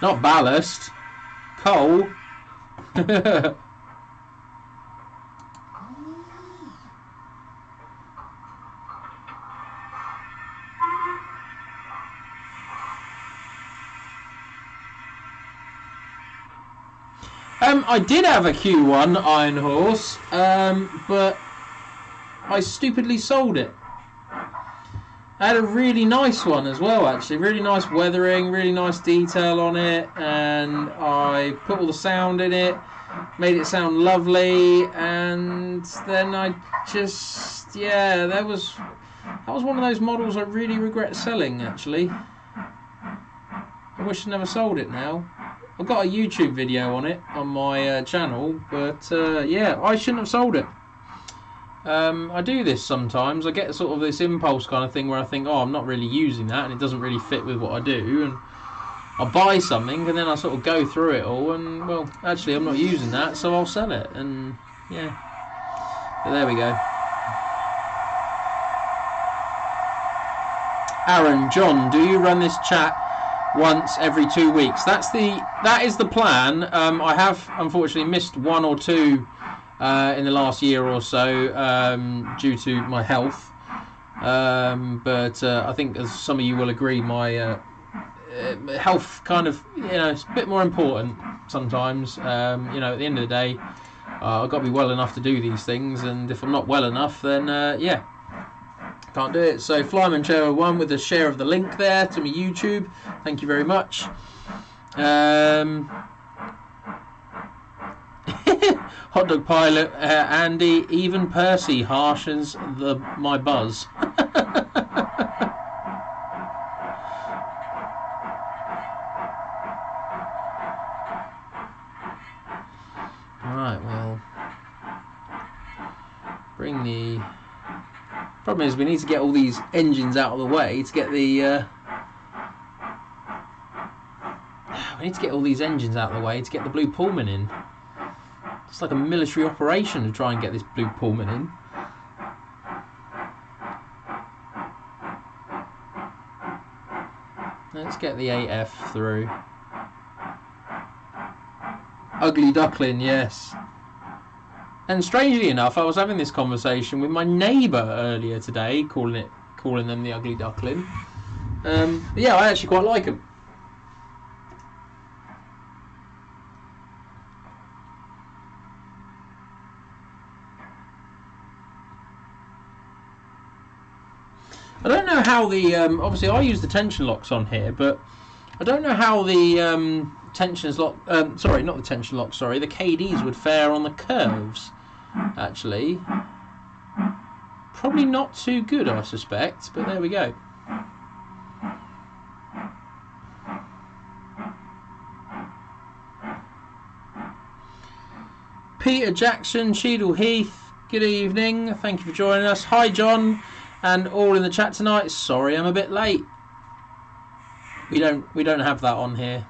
Speaker 1: Not ballast. Coal. I did have a Q1 Iron Horse, but I stupidly sold it. I had a really nice one as well, actually. Really nice weathering, really nice detail on it, and I put all the sound in it, made it sound lovely, and then I just, yeah, that was one of those models I really regret selling, actually. I wish I never sold it now. I've got a YouTube video on it on my channel, but yeah, I shouldn't have sold it. I do this sometimes. I get sort of this impulse kind of thing where I think, oh, I'm not really using that and it doesn't really fit with what I do, and I'll buy something and then I sort of go through it all and, well, actually I'm not using that, so I'll sell it, and yeah. But there we go. Aaron, John, do you run this chat once every 2 weeks? That is the plan. I have unfortunately missed one or two in the last year or so due to my health, but I think, as some of you will agree, my health kind of, you know, it's a bit more important sometimes. You know, at the end of the day, I've got to be well enough to do these things, and if I'm not well enough, then yeah, can't do it. So Flyman Chair 1 with a share of the link there to my YouTube. Thank you very much. Hot Dog Pilot, Andy, even Percy harshens my buzz. Right, well, bring the... Problem is, we need to get all these engines out of the way to get the... we need to get all these engines out of the way to get the Blue Pullman in. It's like a military operation to try and get this Blue Pullman in. Let's get the 8F through. Ugly Duckling, yes. And strangely enough, I was having this conversation with my neighbour earlier today, calling them the Ugly Duckling. Yeah, I actually quite like them. I don't know how the obviously I use the tension locks on here, but I don't know how the tensions lock. Sorry, not the tension locks. Sorry, the KDs would fare on the curves. Actually, probably not too good, I suspect. But there we go. Peter Jackson, Cheadle Heath. Good evening. Thank you for joining us. Hi, John. And all in the chat tonight. Sorry, I'm a bit late. We don't have that on here.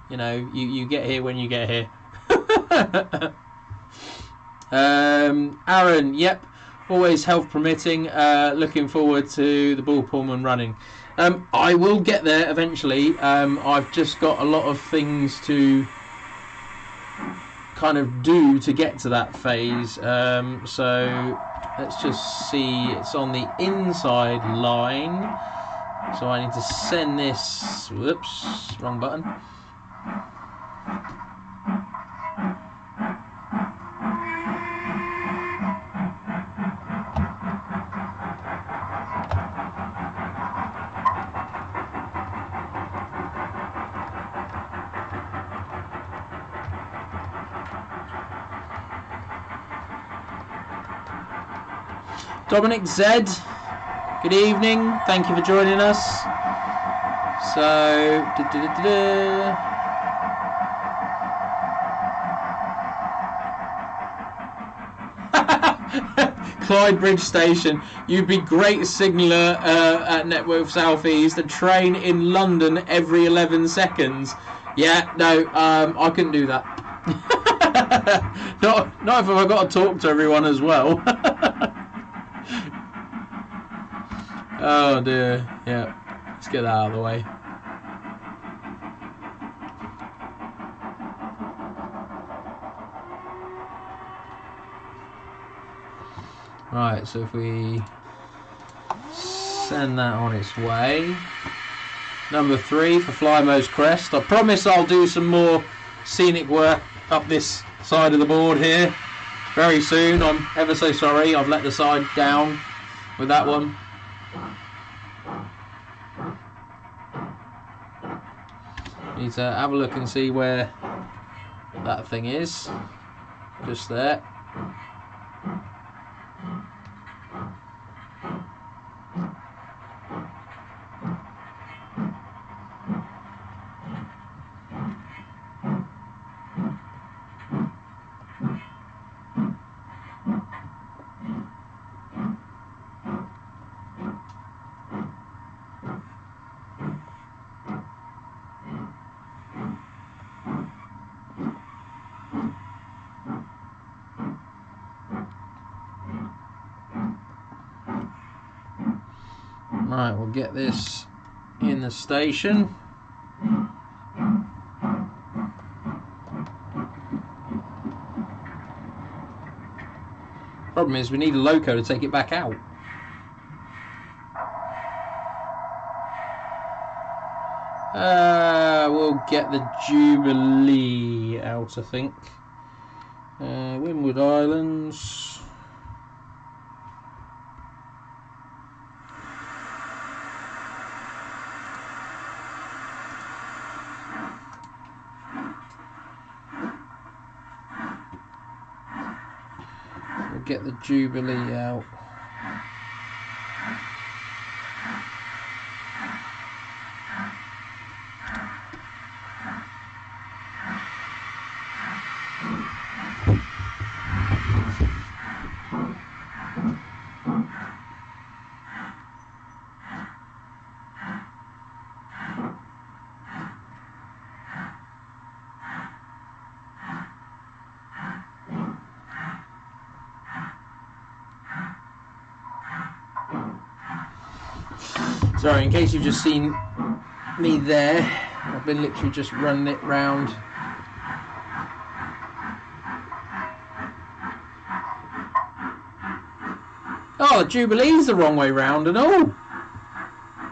Speaker 1: You know, you get here when you get here. Aaron, yep, always health permitting. Looking forward to the Bull Pullman running. I will get there eventually. I've just got a lot of things to kind of do to get to that phase. So let's just see, it's on the inside line, so I need to send this, whoops, wrong button. Dominic Z, good evening, thank you for joining us. So, Clyde Bridge Station, you'd be great signaller at Network South East, a train in London every 11 seconds. Yeah, no, I couldn't do that. not if I've got to talk to everyone as well. Oh dear, yeah, let's get that out of the way. Right, so if we send that on its way. Number 3 for Flymo's Crest. I promise I'll do some more scenic work up this side of the board here very soon. I'm ever so sorry I've let the side down with that one. Need to have a look and see where that thing is. Just there. Right, we'll get this in the station. Problem is, we need a loco to take it back out. We'll get the Jubilee out, I think. Windward Islands. Get the Jubilee out. Sorry, in case you've just seen me there, I've been literally just running it round. Oh, the Jubilee's the wrong way round and all.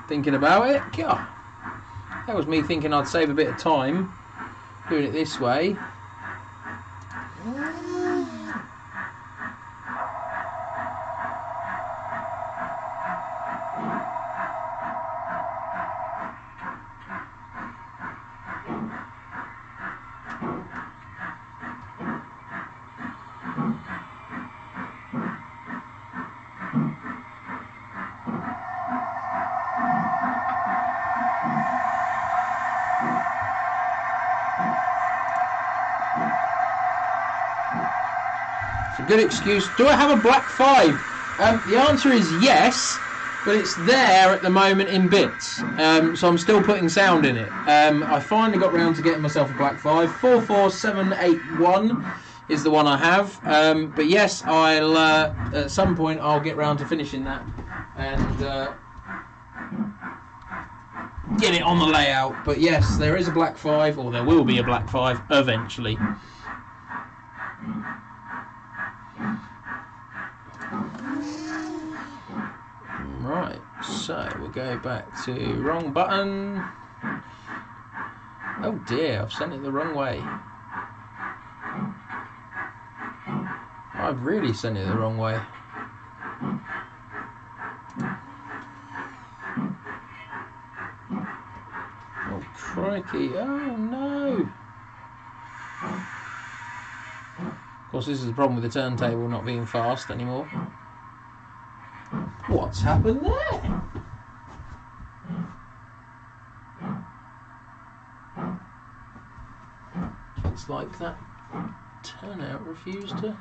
Speaker 1: Thinking about it, God, that was me thinking I'd save a bit of time doing it this way. Good excuse. Do I have a black 5? The answer is yes, but it's there at the moment in bits. So I'm still putting sound in it. I finally got round to getting myself a black 5. 44781 is the one I have. But yes, I'll at some point I'll get round to finishing that and get it on the layout. But yes, there is a black 5, or there will be a black 5 eventually. Right, so we'll go back to wrong button. Oh dear, I've sent it the wrong way. I've really sent it the wrong way. Oh crikey, oh no! Of course this is the problem with the turntable not being fast anymore. What's happened there? It's like that turnout refused to...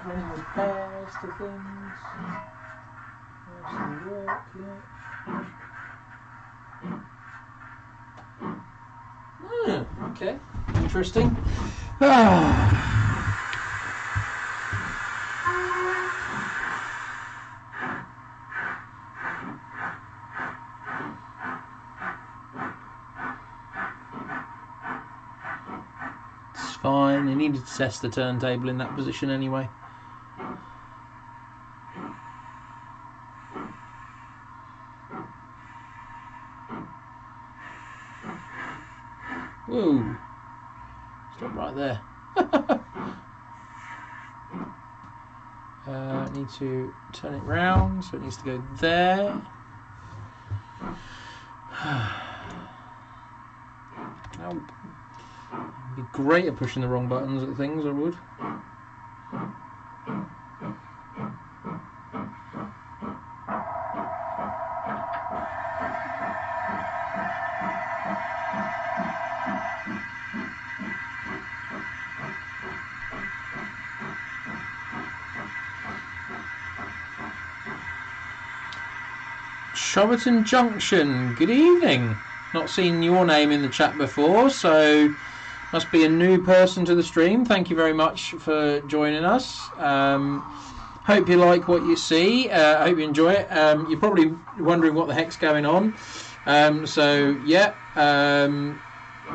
Speaker 1: running repairs to things. There's some work here. Okay, interesting. It's fine, I needed to test the turntable in that position anyway. Whoa! Stop right there. I need to turn it round, so it needs to go there. It'd be great at pushing the wrong buttons at things, I would. Shobberton Junction, good evening. Not seen your name in the chat before, so must be a new person to the stream. Thank you very much for joining us. Hope you like what you see. Hope you enjoy it. You're probably wondering what the heck's going on. So yeah,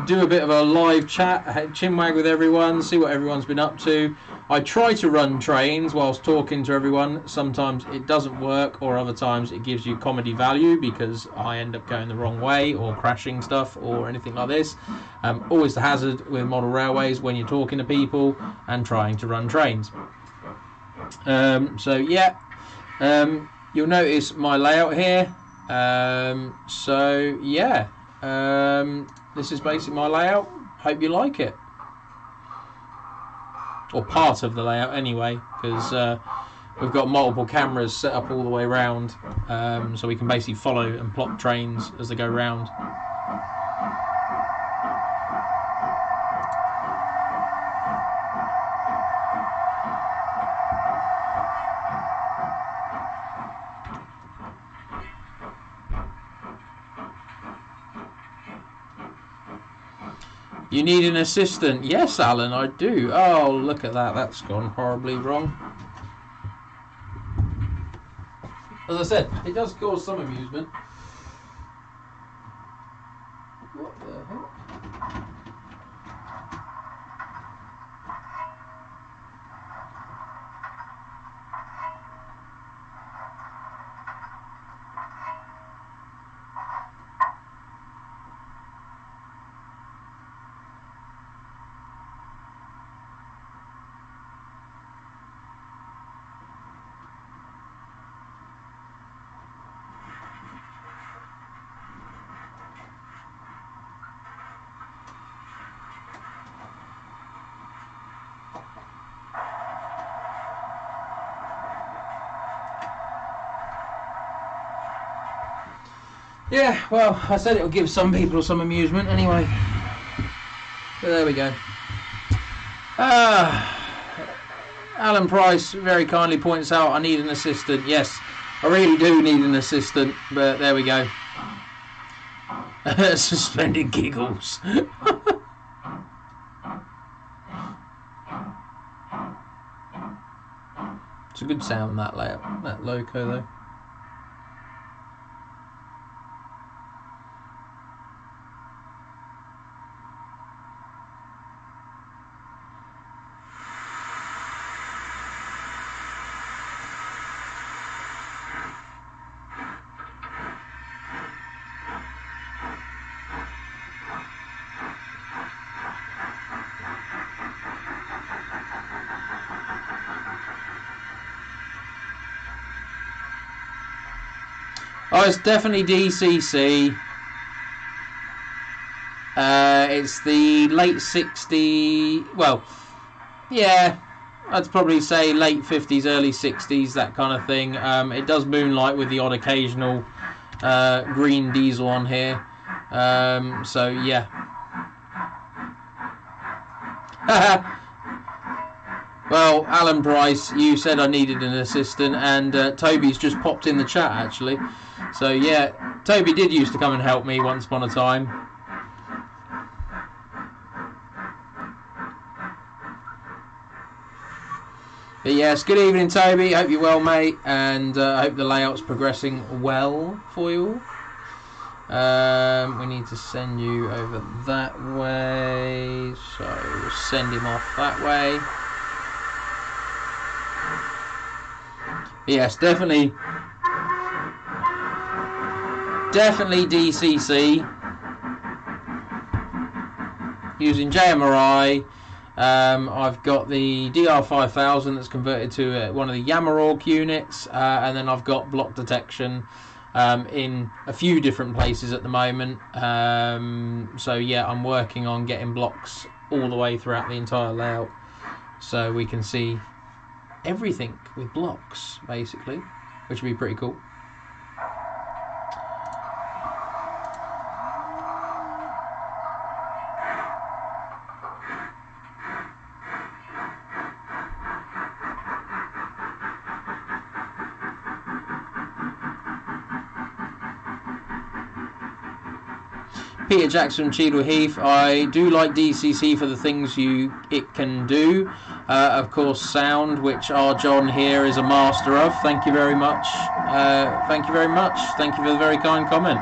Speaker 1: do a bit of a live chat, chinwag with everyone, see what everyone's been up to. I try to run trains whilst talking to everyone. Sometimes it doesn't work, or other times it gives you comedy value because I end up going the wrong way or crashing stuff or anything like this. Always the hazard with model railways when you're talking to people and trying to run trains. So yeah, you'll notice my layout here. So yeah, this is basically my layout. Hope you like it, or part of the layout anyway, because we've got multiple cameras set up all the way around, so we can basically follow and plot trains as they go round. You need an assistant? Yes, Alan, I do. Oh, look at that. That's gone horribly wrong. As I said, it does cause some amusement. What the hell? Yeah, well, I said it'll give some people some amusement anyway. But there we go. Alan Price very kindly points out I need an assistant. Yes, I really do need an assistant, but there we go. Suspended giggles. It's a good sound, that layout, that loco though. Oh, it's definitely DCC. It's the late 60s. Well, yeah, I'd probably say late 50s, early 60s, that kind of thing. It does moonlight with the odd occasional green diesel on here. So, yeah. Well, Alan Price, you said I needed an assistant, and Toby's just popped in the chat, actually. So, yeah, Toby did used to come and help me once upon a time. But yes, good evening, Toby. Hope you're well, mate, and I hope the layout's progressing well for you all. We need to send you over that way, so we'll send him off that way. Yes, definitely DCC using JMRI. I've got the DR5000 that's converted to one of the Yamarogue units, and then I've got block detection in a few different places at the moment. So yeah, I'm working on getting blocks all the way throughout the entire layout, so we can see everything with blocks, basically, which would be pretty cool. Peter Jackson, Cheadle Heath. I do like DCC for the things it can do. Of course, sound, which our John here is a master of. Thank you very much. Thank you very much. Thank you for the very kind comment.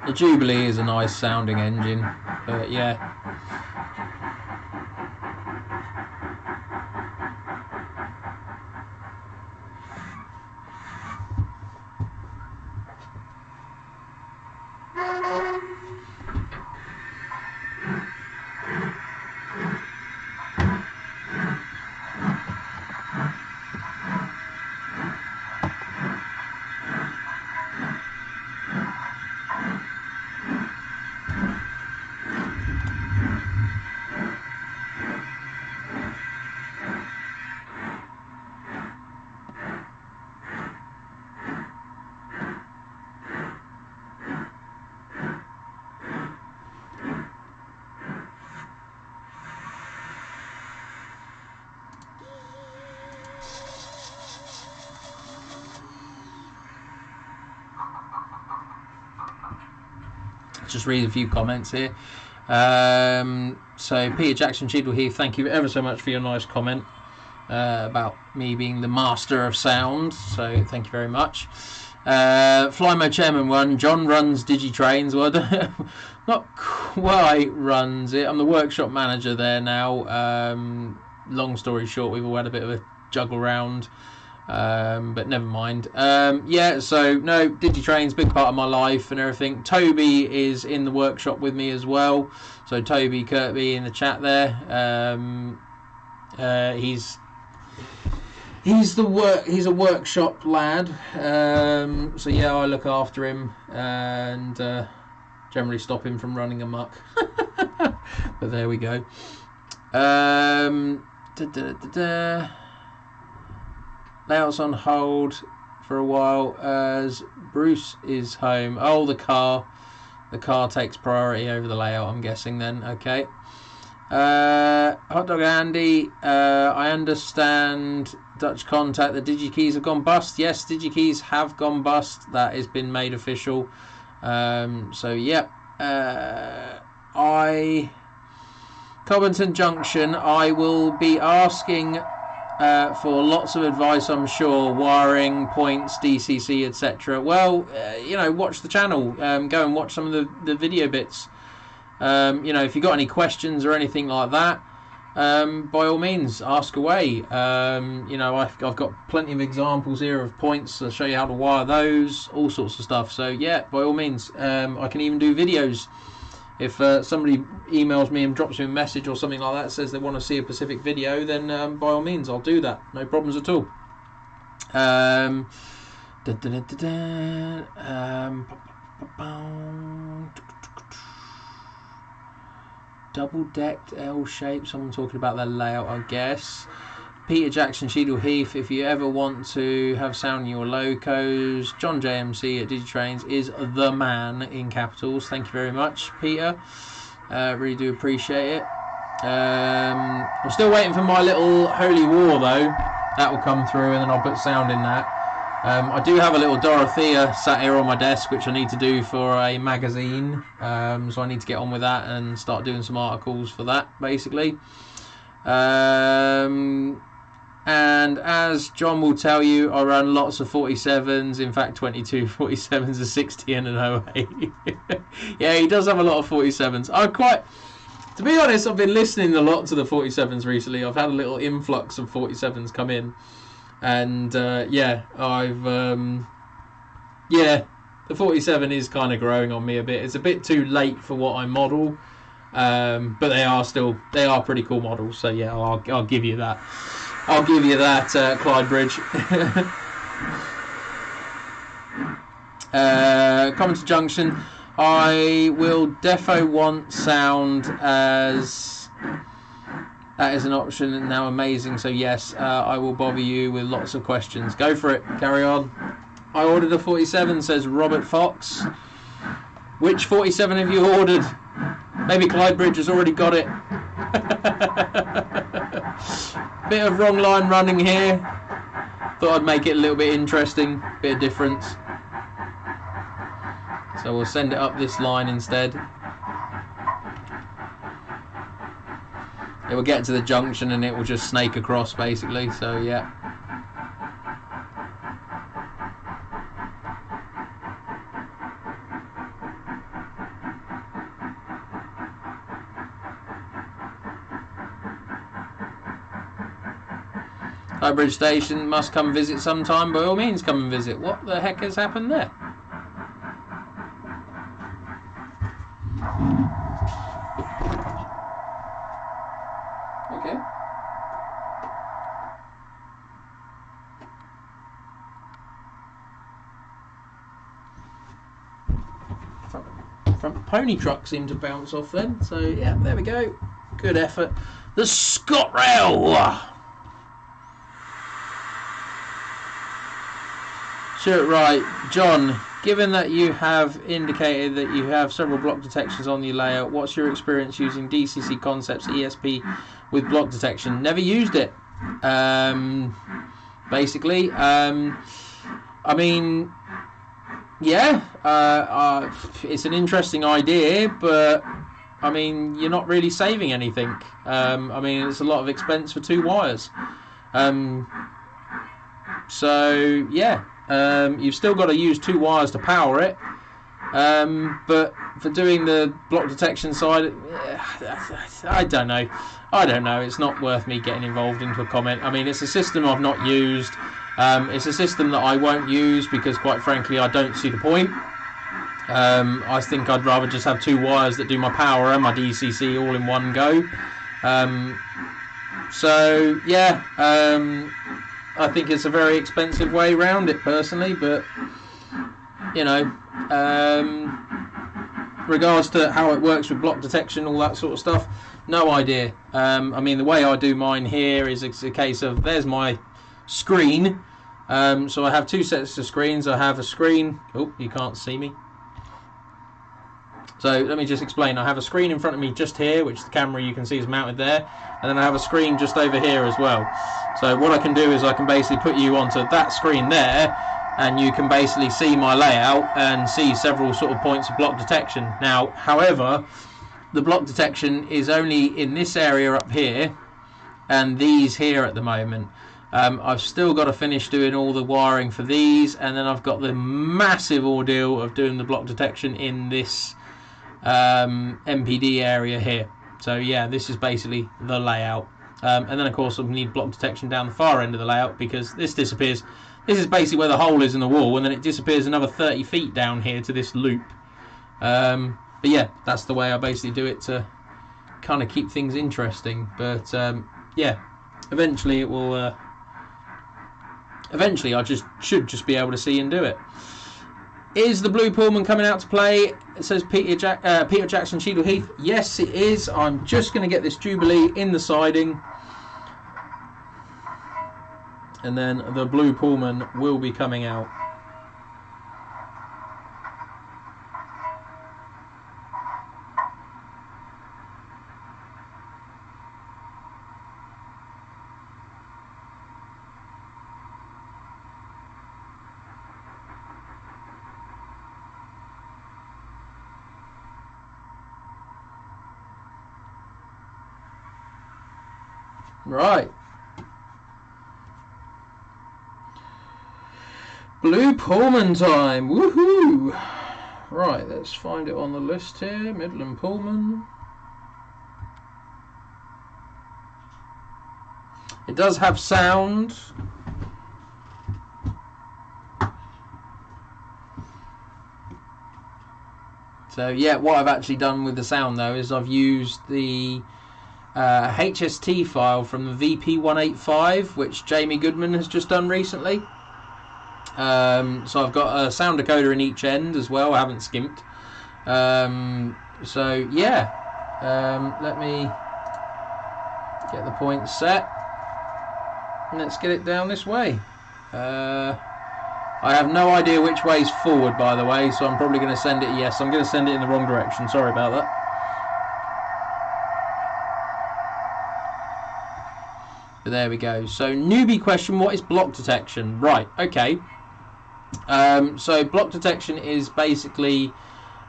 Speaker 1: The Jubilee is a nice sounding engine, but yeah. Just read a few comments here. So Peter Jackson, Cheadle Heath, thank you ever so much for your nice comment about me being the master of sound. So thank you very much. Flymo Chairman 1, John runs Digitrains. Well, not quite runs it. I'm the workshop manager there now. Long story short, we've all had a bit of a juggle round. But never mind. Yeah, so no, Digitrain's a big part of my life and everything. Toby is in the workshop with me as well. So Toby Kirkby in the chat there. He's a workshop lad. So yeah, I look after him and generally stop him from running amok. But there we go. Layouts on hold for a while as Bruce is home. Oh, the car takes priority over the layout, I'm guessing then. Okay. Hot Dog Andy, I understand Dutch Contact, the DigiKeys have gone bust. Yes, DigiKeys have gone bust. That has been made official. So yep. Covington Junction, I will be asking for lots of advice, I'm sure, wiring, points, DCC, etc. Well, you know, watch the channel, go and watch some of the video bits. You know, if you've got any questions or anything like that, by all means, ask away. You know, I've got plenty of examples here of points. I'll show you how to wire those, all sorts of stuff. So yeah, by all means, I can even do videos. If somebody emails me and drops me a message or something like that, says they want to see a specific video, then by all means, I'll do that. No problems at all. Double-decked L-shape. Someone talking about their layout, I guess. Peter Jackson, Cheadle Heath. If you ever want to have sound in your locos, John JMC at Digitrains is the man in capitals. Thank you very much, Peter. Really do appreciate it. I'm still waiting for my little Holy War though. That will come through, and then I'll put sound in that. I do have a little Dorothea sat here on my desk, which I need to do for a magazine. So I need to get on with that and start doing some articles for that, basically. And as John will tell you, I run lots of 47s, in fact 22 47s, a 60 and an 08. Yeah, he does have a lot of 47s. To be honest, I've been listening a lot to the 47s recently. I've had a little influx of 47s come in. And yeah, yeah, the 47 is kind of growing on me a bit. It's a bit too late for what I model, but they are pretty cool models. So yeah, I'll give you that. I'll give you that, Clyde Bridge. Commenter Junction. I will defo want sound as that is an option now. Amazing. So yes, I will bother you with lots of questions. Go for it. Carry on. I ordered a 47, says Robert Fox. Which 47 have you ordered? Maybe Clyde Bridge has already got it. Bit of wrong line running here. Thought I'd make it a little bit interesting, bit of difference. So we'll send it up this line instead. It will get to the junction and it will just snake across basically, so yeah. Highbridge Station must come visit sometime. By all means, come and visit. What the heck has happened there? Okay. Front pony truck seemed to bounce off then. So yeah, there we go. Good effort. The ScotRail. Sure, right, John, given that you have indicated that you have several block detections on your layout, what's your experience using DCC Concepts ESP with block detection? Never used it, basically. I mean, yeah, it's an interesting idea, but I mean, you're not really saving anything. I mean, it's a lot of expense for 2 wires. So, yeah. You've still got to use 2 wires to power it, but for doing the block detection side, I don't know. It's not worth me getting involved into a comment. I mean, it's a system I've not used. It's a system that I won't use because, quite frankly, I don't see the point. I think I'd rather just have 2 wires that do my power and my DCC all in one go. So yeah. I think it's a very expensive way around it personally, but you know, regards to how it works with block detection, all that sort of stuff, No idea. I mean, the way I do mine here is it's a case of there's my screen. So I have two sets of screens. I have a screen. Oh, you can't see me. So let me just explain. I have a screen in front of me just here, which the camera you can see is mounted there. And then I have a screen just over here as well. So what I can do is I can basically put you onto that screen there, and you can basically see my layout and see several sort of points of block detection. Now, however, the block detection is only in this area up here and these here at the moment. I've still got to finish doing all the wiring for these, and then I've got the massive ordeal of doing the block detection in this MPD area here. So yeah, this is basically the layout. And then of course I need block detection down the far end of the layout, because this disappears. This is basically where the hole is in the wall, and then it disappears another 30 feet down here to this loop. But yeah, that's the way I basically do it to kind of keep things interesting. But yeah, eventually it will. Eventually, I should just be able to see and do it. Is the blue Pullman coming out to play? It says Peter Jackson, Cheadle Heath. Yes, it is. I'm just going to get this Jubilee in the siding, and then the blue Pullman will be coming out. Right. Blue Pullman time. Woohoo! Right, let's find it on the list here. Midland Pullman. It does have sound. So yeah, what I've actually done with the sound though is I've used the HST file from the VP185, which Jamie Goodman has just done recently. So I've got a sound decoder in each end as well. I haven't skimped. So yeah, let me get the point set. Let's get it down this way. I have no idea which way's forward, by the way, so I'm probably going to send it. Yes, I'm going to send it in the wrong direction. Sorry about that. But there we go. So newbie question: what is block detection? Right. Okay. So block detection is basically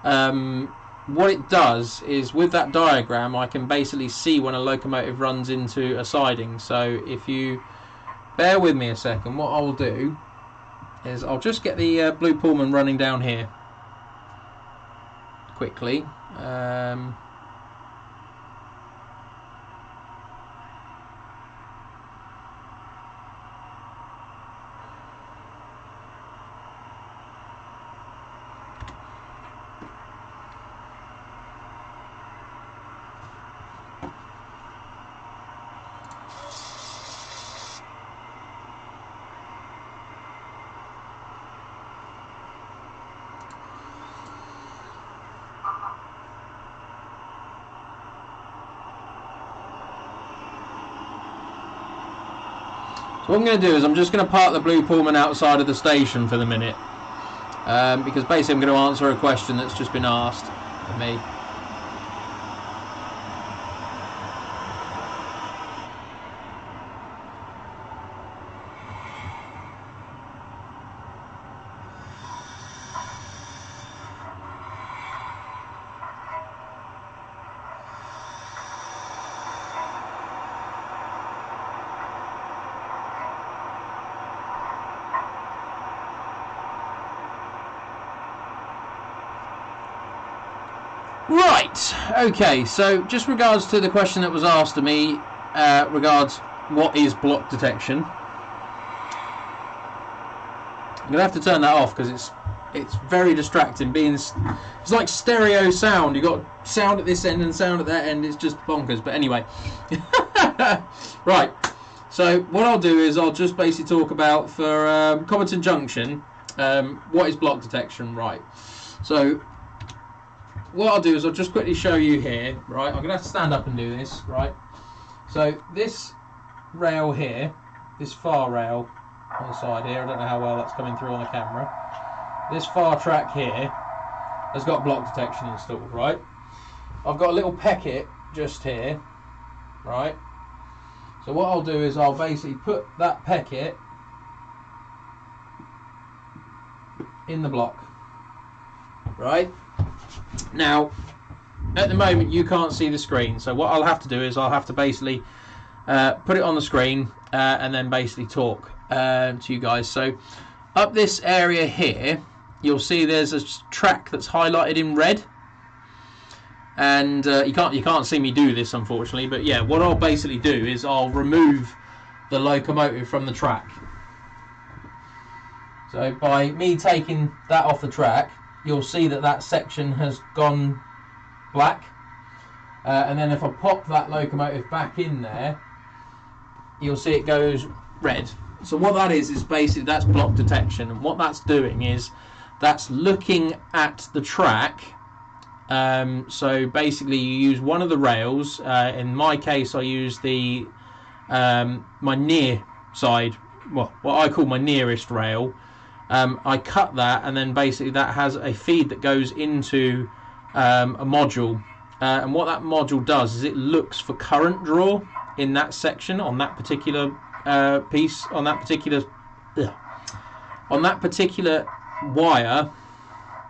Speaker 1: what it does is with that diagram I can basically see when a locomotive runs into a siding. So if you bear with me a second, what I'll do is I'll just get the blue Pullman running down here quickly. So what I'm going to do is I'm just going to park the blue Pullman outside of the station for the minute, because basically I'm going to answer a question that's just been asked of me. Right, okay, so just regards to the question that was asked of me, regards what is block detection. I'm going to have to turn that off because it's very distracting. It's like stereo sound. You've got sound at this end and sound at that end. It's just bonkers. But anyway, right, so what I'll do is I'll just basically talk about for Cobberton Junction, what is block detection, right. So what I'll do is I'll just quickly show you here, right? I'm going to have to stand up and do this, right? So this rail here, this far rail on the side here, I don't know how well that's coming through on the camera. This far track here has got block detection installed, right? I've got a little pecket just here, right? So what I'll do is I'll basically put that pecket in the block, right? Now, at the moment you can't see the screen, so what I'll have to do is I'll have to basically put it on the screen and then basically talk to you guys. So up this area here, you'll see there's a track that's highlighted in red, and you can't see me do this unfortunately, but yeah, what I'll basically do is I'll remove the locomotive from the track. So by me taking that off the track, you'll see that that section has gone black, and then if I pop that locomotive back in there, you'll see it goes red. So what that is basically that's block detection, and what that's doing is that's looking at the track. So basically you use one of the rails, in my case I use the my near side, well, what I call my nearest rail. I cut that, and then basically that has a feed that goes into a module, and what that module does is it looks for current draw in that section on that particular piece, on that particular wire.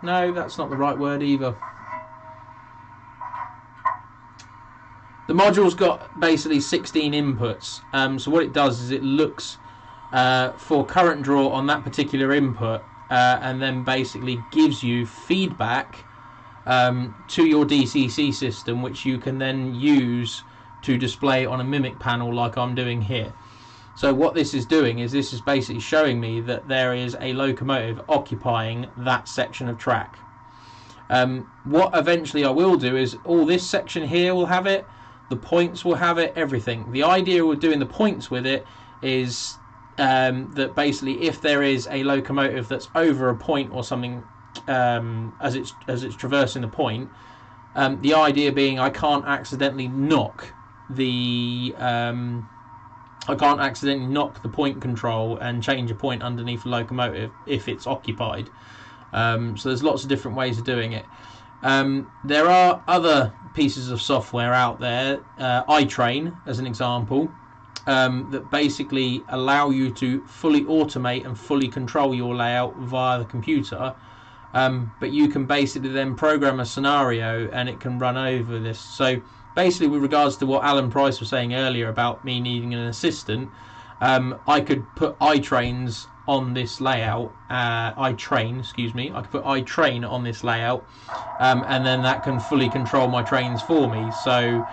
Speaker 1: No, that's not the right word either. The module's got basically 16 inputs, so what it does is it looks for current draw on that particular input, and then basically gives you feedback to your DCC system, which you can then use to display on a mimic panel like I'm doing here. So what this is doing is this is basically showing me that there is a locomotive occupying that section of track. What eventually I will do is all this section here will have it, the points will have it, everything. The idea with doing the points with it is that basically if there is a locomotive that's over a point or something, as it's traversing the point, the idea being I can't accidentally knock the point control and change a point underneath the locomotive if it's occupied. So there's lots of different ways of doing it. There are other pieces of software out there, iTrain as an example, that basically allow you to fully automate and fully control your layout via the computer, but you can basically then program a scenario and it can run over this. So basically, with regards to what Alan Price was saying earlier about me needing an assistant, I could put iTrains on this layout, I could put iTrain on this layout, and then that can fully control my trains for me. So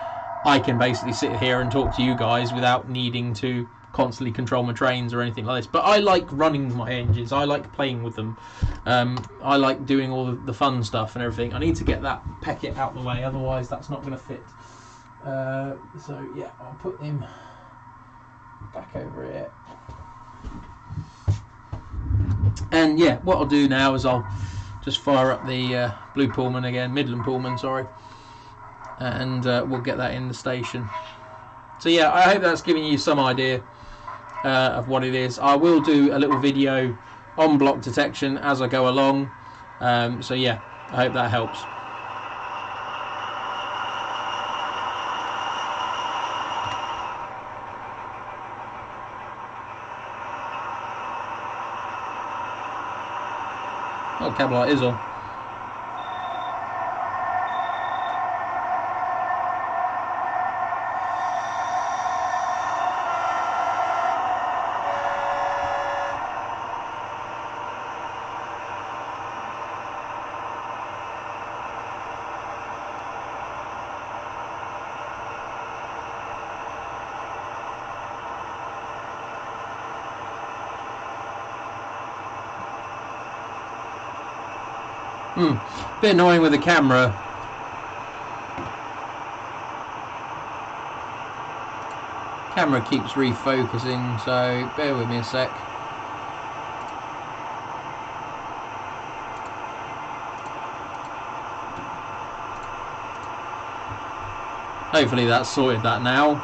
Speaker 1: I can basically sit here and talk to you guys without needing to constantly control my trains or anything like this. But I like running my engines, I like playing with them, I like doing all the fun stuff and everything. I need to get that pecket out the way, otherwise that's not going to fit. So yeah, I'll put him back over here. And yeah, what I'll do now is I'll just fire up the blue Pullman again, Midland Pullman, sorry, and we'll get that in the station. So yeah, I hope that's giving you some idea of what it is. I will do a little video on block detection as I go along. So yeah, I hope that helps. Oh, cab light is on. Bit annoying with the camera. Camera keeps refocusing, so bear with me a sec. Hopefully that's sorted that now.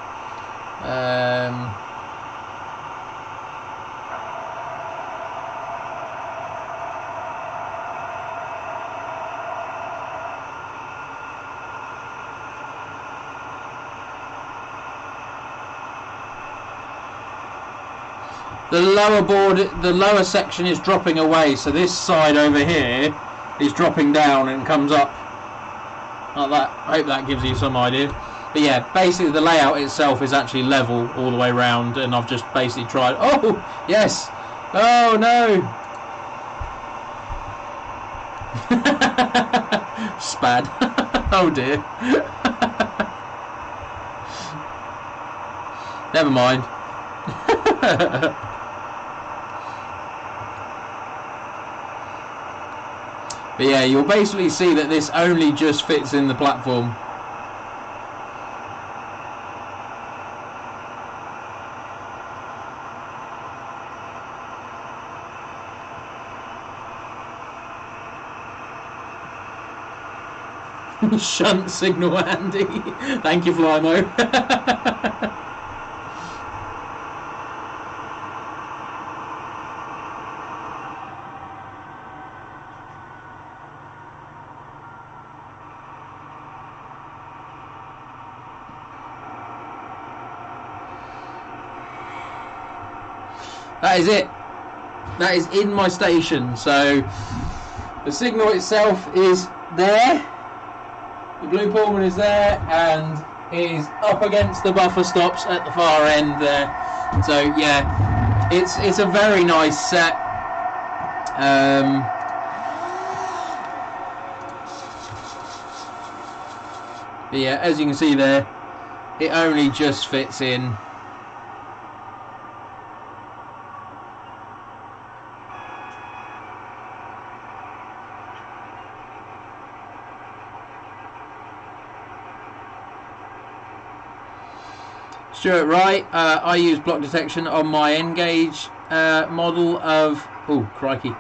Speaker 1: The lower board, the lower section is dropping away, so this side over here is dropping down and comes up like that. I hope that gives you some idea. But yeah, basically the layout itself is actually level all the way round, and I've just basically tried. Oh yes! Oh no! Spad. Oh dear. Never mind. But yeah, you'll basically see that this only just fits in the platform. Shunt signal, Andy. Thank you, Flymo. That is it. That is in my station. So the signal itself is there. The blue Pullman is there, and it is up against the buffer stops at the far end there. So yeah, it's a very nice set. But yeah, as you can see there, it only just fits in. Stuart Wright, I use block detection on my N-gauge model of, oh crikey,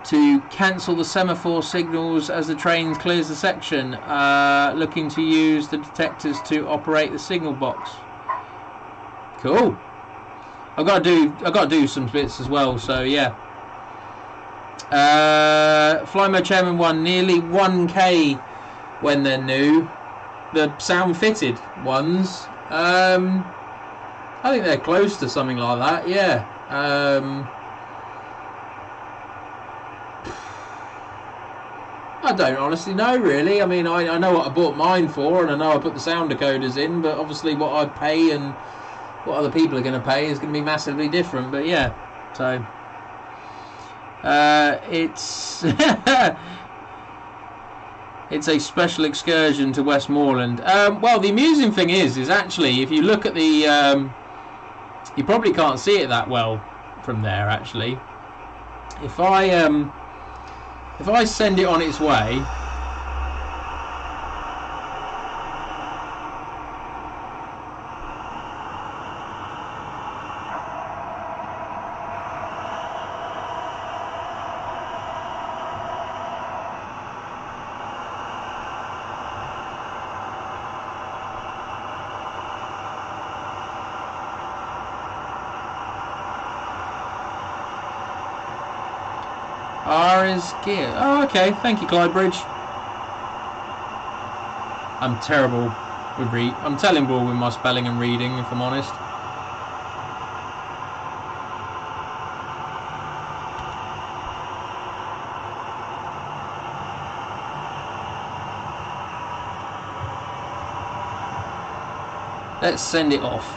Speaker 1: to cancel the semaphore signals as the train clears the section. Looking to use the detectors to operate the signal box. Cool. I've got to do some bits as well. So yeah. Flymo Chairman 1, nearly 1K when they're new. The sound fitted ones. I think they're close to something like that, yeah. I don't honestly know, really. I mean, I know what I bought mine for, and I know I put the sound decoders in, but obviously what I pay and what other people are going to pay is going to be massively different, but yeah. So, it's... It's a special excursion to Westmoreland. Well, the amusing thing is actually, if you look at the... you probably can't see it that well from there, actually. If I send it on its way... R is gear. Oh, okay. Thank you, Clydebridge. I'm terrible with I'm terrible with my spelling and reading, if I'm honest. Let's send it off.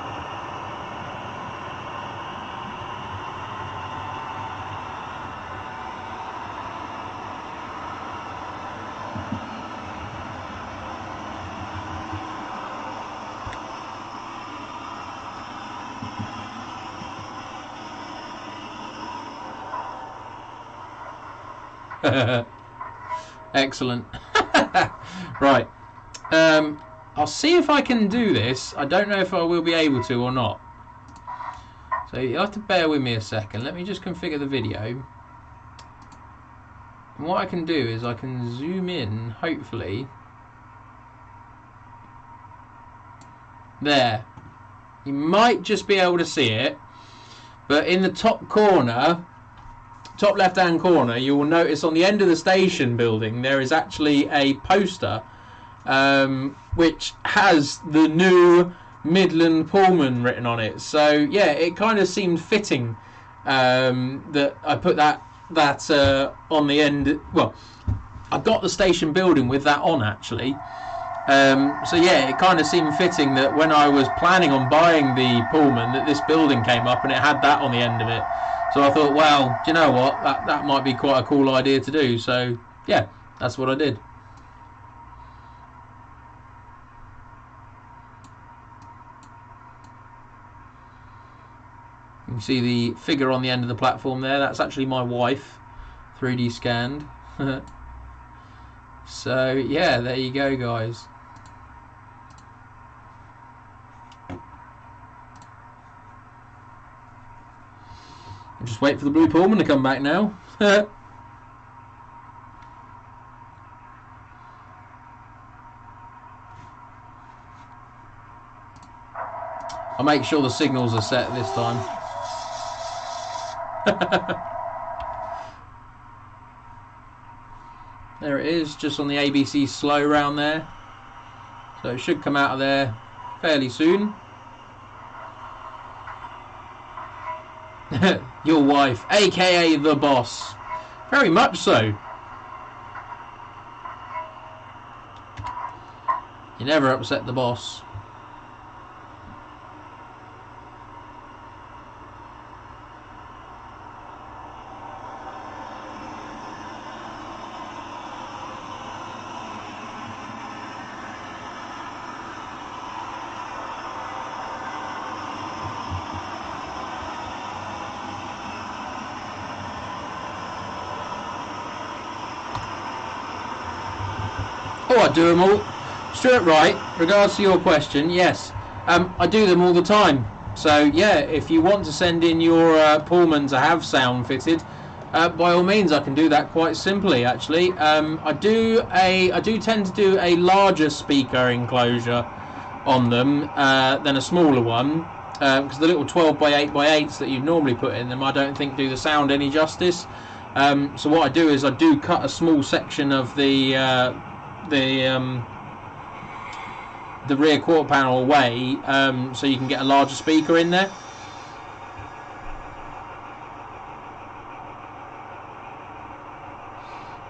Speaker 1: Excellent. Right. I'll see if I can do this. I don't know if I will be able to or not. So you'll have to bear with me a second. Let me just configure the video. And what I can do is I can zoom in, hopefully. There. You might just be able to see it, but in the top corner, top left-hand corner, you will notice on the end of the station building there is actually a poster which has the new Midland Pullman written on it. So yeah, it kind of seemed fitting that I put that on the end. Well, I got the station building with that on actually. So yeah, it kind of seemed fitting that when I was planning on buying the Pullman, that this building came up and it had that on the end of it. So I thought, well, do you know what? That might be quite a cool idea to do. So yeah, that's what I did. You can see the figure on the end of the platform there. That's actually my wife, 3D scanned. So yeah, there you go, guys. I'll just wait for the blue Pullman to come back now. I'll make sure the signals are set this time. There it is, just on the ABC slow round there. So it should come out of there fairly soon. Your wife, aka the boss. Very much so. You never upset the boss. Oh, I do them all. Stuart Wright, regards to your question, yes, I do them all the time. So yeah, if you want to send in your Pullman to have sound fitted, by all means, I can do that quite simply. Actually, I do tend to do a larger speaker enclosure on them than a smaller one, because the little 12x8x8s that you normally put in them, I don't think do the sound any justice. So what I do is I do cut a small section of the rear quarter panel away, so you can get a larger speaker in there.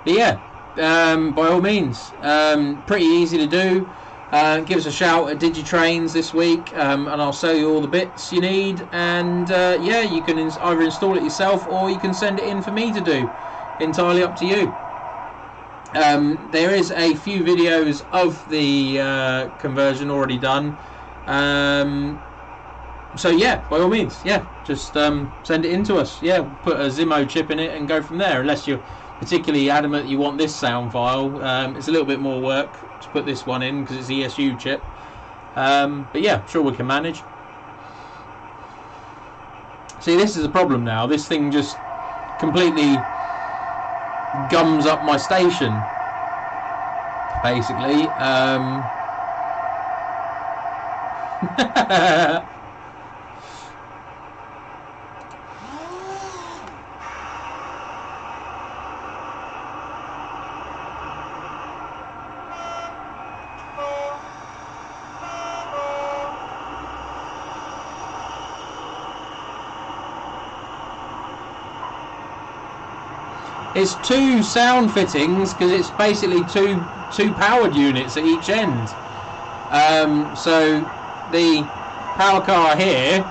Speaker 1: But yeah, by all means, pretty easy to do. Give us a shout at Digitrains this week, and I'll sell you all the bits you need. And yeah, you can either install it yourself or you can send it in for me to do. Entirely up to you. There is a few videos of the conversion already done, so yeah, by all means, yeah, just send it in to us. Yeah, put a Zimo chip in it and go from there, unless you're particularly adamant you want this sound file. It's a little bit more work to put this one in because it's ESU chip, but yeah, sure we can manage. See, this is the problem now. This thing just completely gums up my station, basically. It's two sound fittings because it's basically two powered units at each end. So the power car here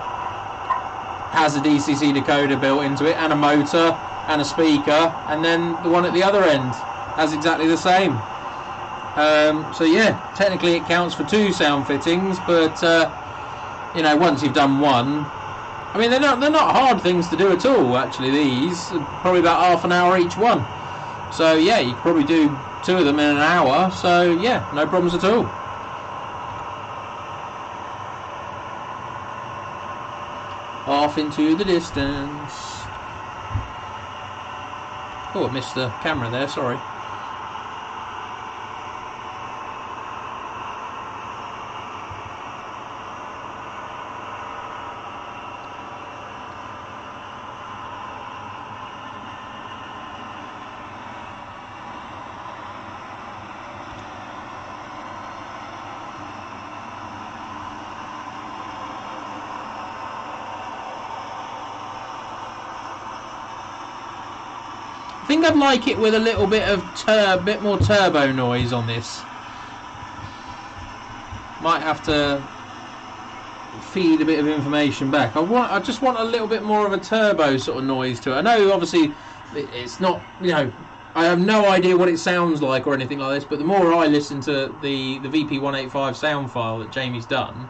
Speaker 1: has a DCC decoder built into it and a motor and a speaker, and then the one at the other end has exactly the same. So yeah, technically it counts for two sound fittings, but you know, once you've done one, I mean, they're not hard things to do at all. Actually, these probably about half an hour each one. So yeah, you could probably do two of them in an hour. So yeah, no problems at all. Off into the distance. Oh, I missed the camera there. Sorry. think I'd like it with a little bit of bit more turbo noise on this. Might have to feed a bit of information back. I just want a little bit more of a turbo sort of noise to it. I know obviously it's not, you know, I have no idea what it sounds like or anything like this, but the more I listen to the VP185 sound file that Jamie's done,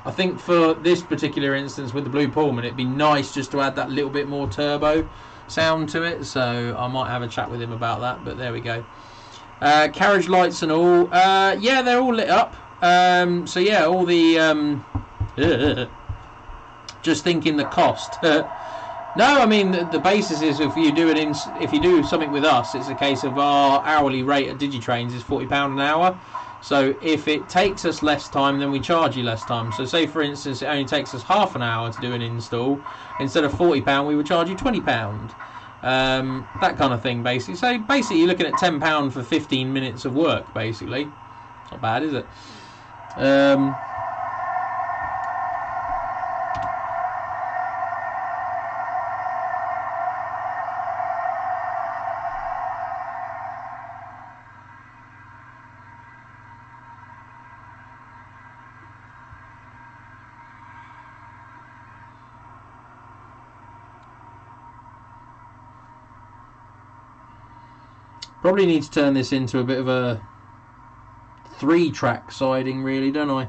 Speaker 1: I think for this particular instance with the Blue Pullman, it'd be nice just to add that little bit more turbo sound to it. So I might have a chat with him about that, but there we go. Carriage lights and all, yeah, they're all lit up. So yeah, all the just thinking the cost. No, I mean the basis is if you do something with us, it's a case of our hourly rate at Digitrains is £40 an hour. So if it takes us less time, then we charge you less time. So say for instance it only takes us half an hour to do an install, instead of £40 we would charge you £20. That kind of thing basically. So basically you're looking at £10 for 15 minutes of work basically. It's not bad, is it? Probably need to turn this into a bit of a 3-track siding really, don't I?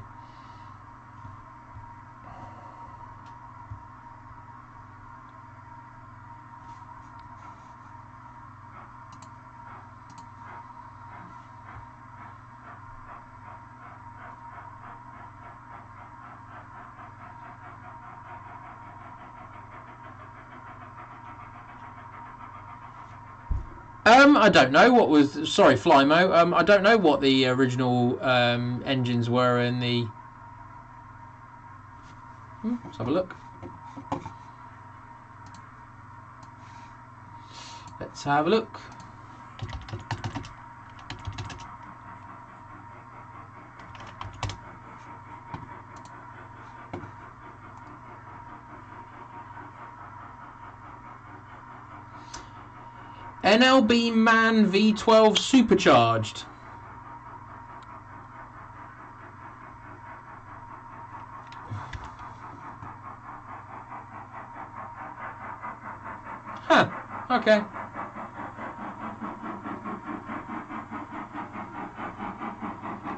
Speaker 1: I don't know what was... Sorry, Flymo. I don't know what the original engines were in the... Let's have a look. Let's have a look. NLB MAN V12 supercharged. Huh, okay.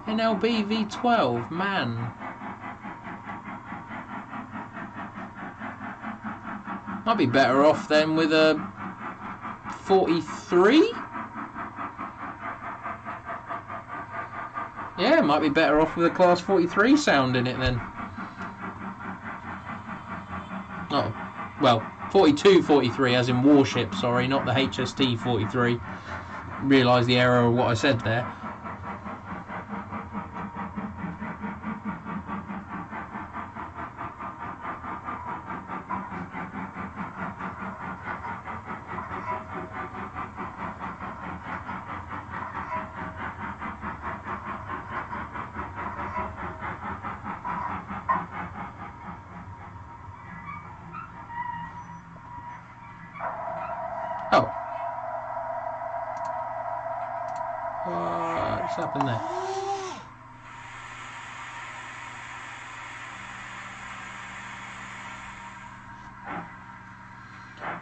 Speaker 1: NLB V12 MAN. Might be better off then with a 43? Yeah, might be better off with a class 43 sound in it then. Oh, well, 42 43 as in warship, sorry, not the HST 43. Realise the error of what I said there. Oh. What's happened there?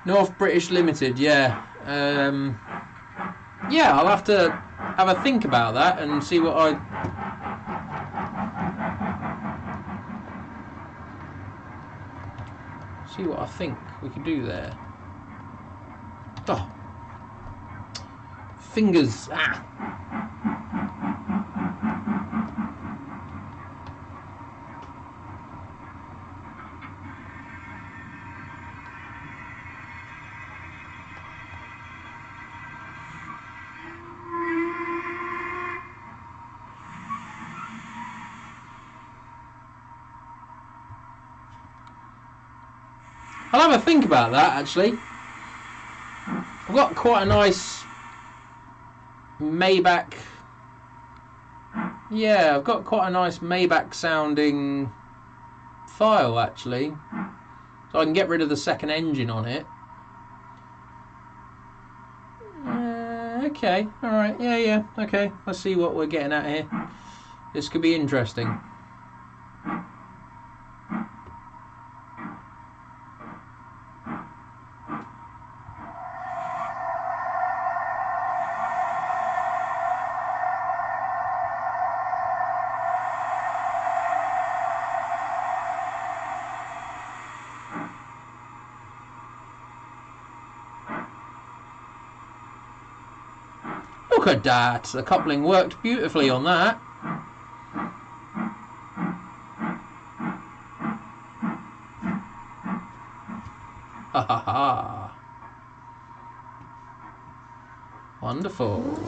Speaker 1: North British Limited, yeah. Yeah, I'll have to have a think about that and see what I... See what I think we can do there. Oh. Fingers. Ah. I'll have a think about that actually. I've got quite a nice Maybach. Yeah, I've got quite a nice Maybach sounding file actually. So I can get rid of the second engine on it. Okay, alright, yeah, okay. Let's see what we're getting at here. This could be interesting. Look at that! The coupling worked beautifully on that. Ha ha ha! Wonderful.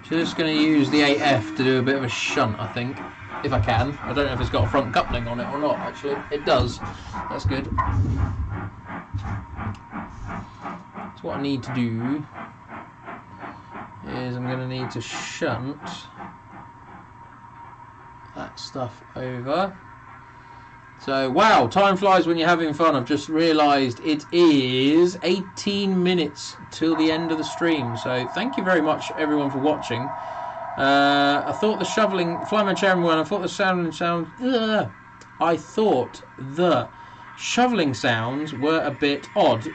Speaker 1: Just going to use the 8F to do a bit of a shunt, I think, if I can. I don't know if it's got a front coupling on it or not, actually. It does. That's good. So what I need to do is I'm going to need to shunt that stuff over. So, wow, time flies when you're having fun. I've just realised it is 18 minutes till the end of the stream. So, thank you very much, everyone, for watching. I thought the shoveling, Flyman Chairman one, I thought the shoveling sounds were a bit odd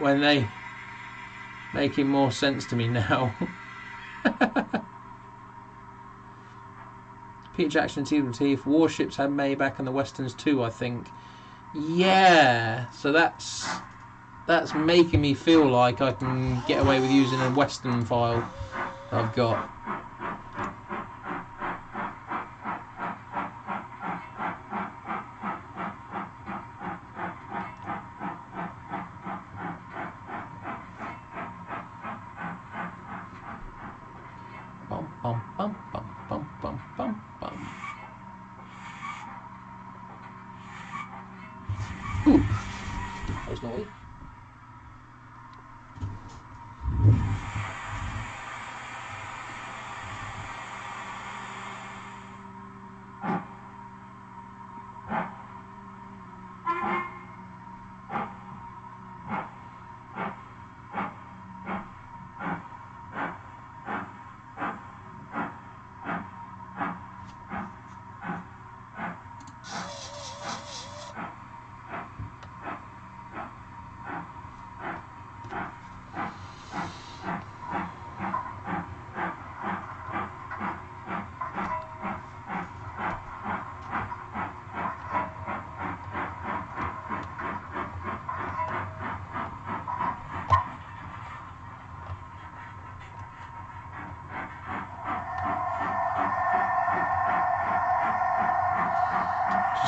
Speaker 1: when they making more sense to me now. Peter Jackson, Teeth, Warships had Maybach and the Westerns too, I think. Yeah, so that's making me feel like I can get away with using a Western file I've got. Bum bum bum bum bum bum bum bum. Ooh, that was naughty.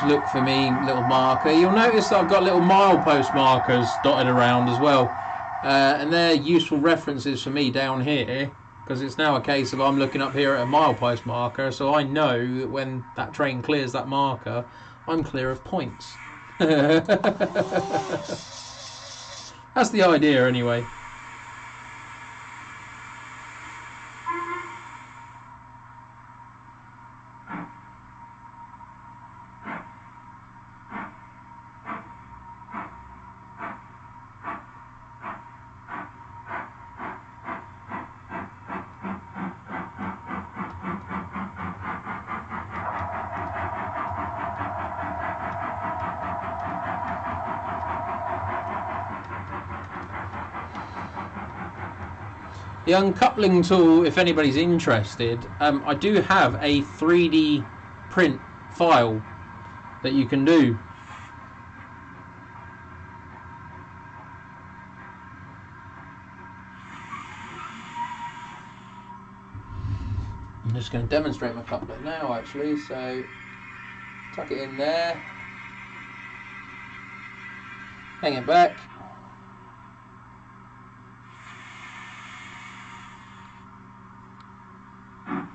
Speaker 1: Look for me, little marker. You'll notice that I've got little milepost markers dotted around as well, and they're useful references for me down here, because it's now a case of I'm looking up here at a milepost marker, so I know that when that train clears that marker, I'm clear of points. That's the idea anyway. The uncoupling tool, if anybody's interested, I do have a 3D print file that you can do. I'm just going to demonstrate my couplet now, actually. So tuck it in there, hang it back. Not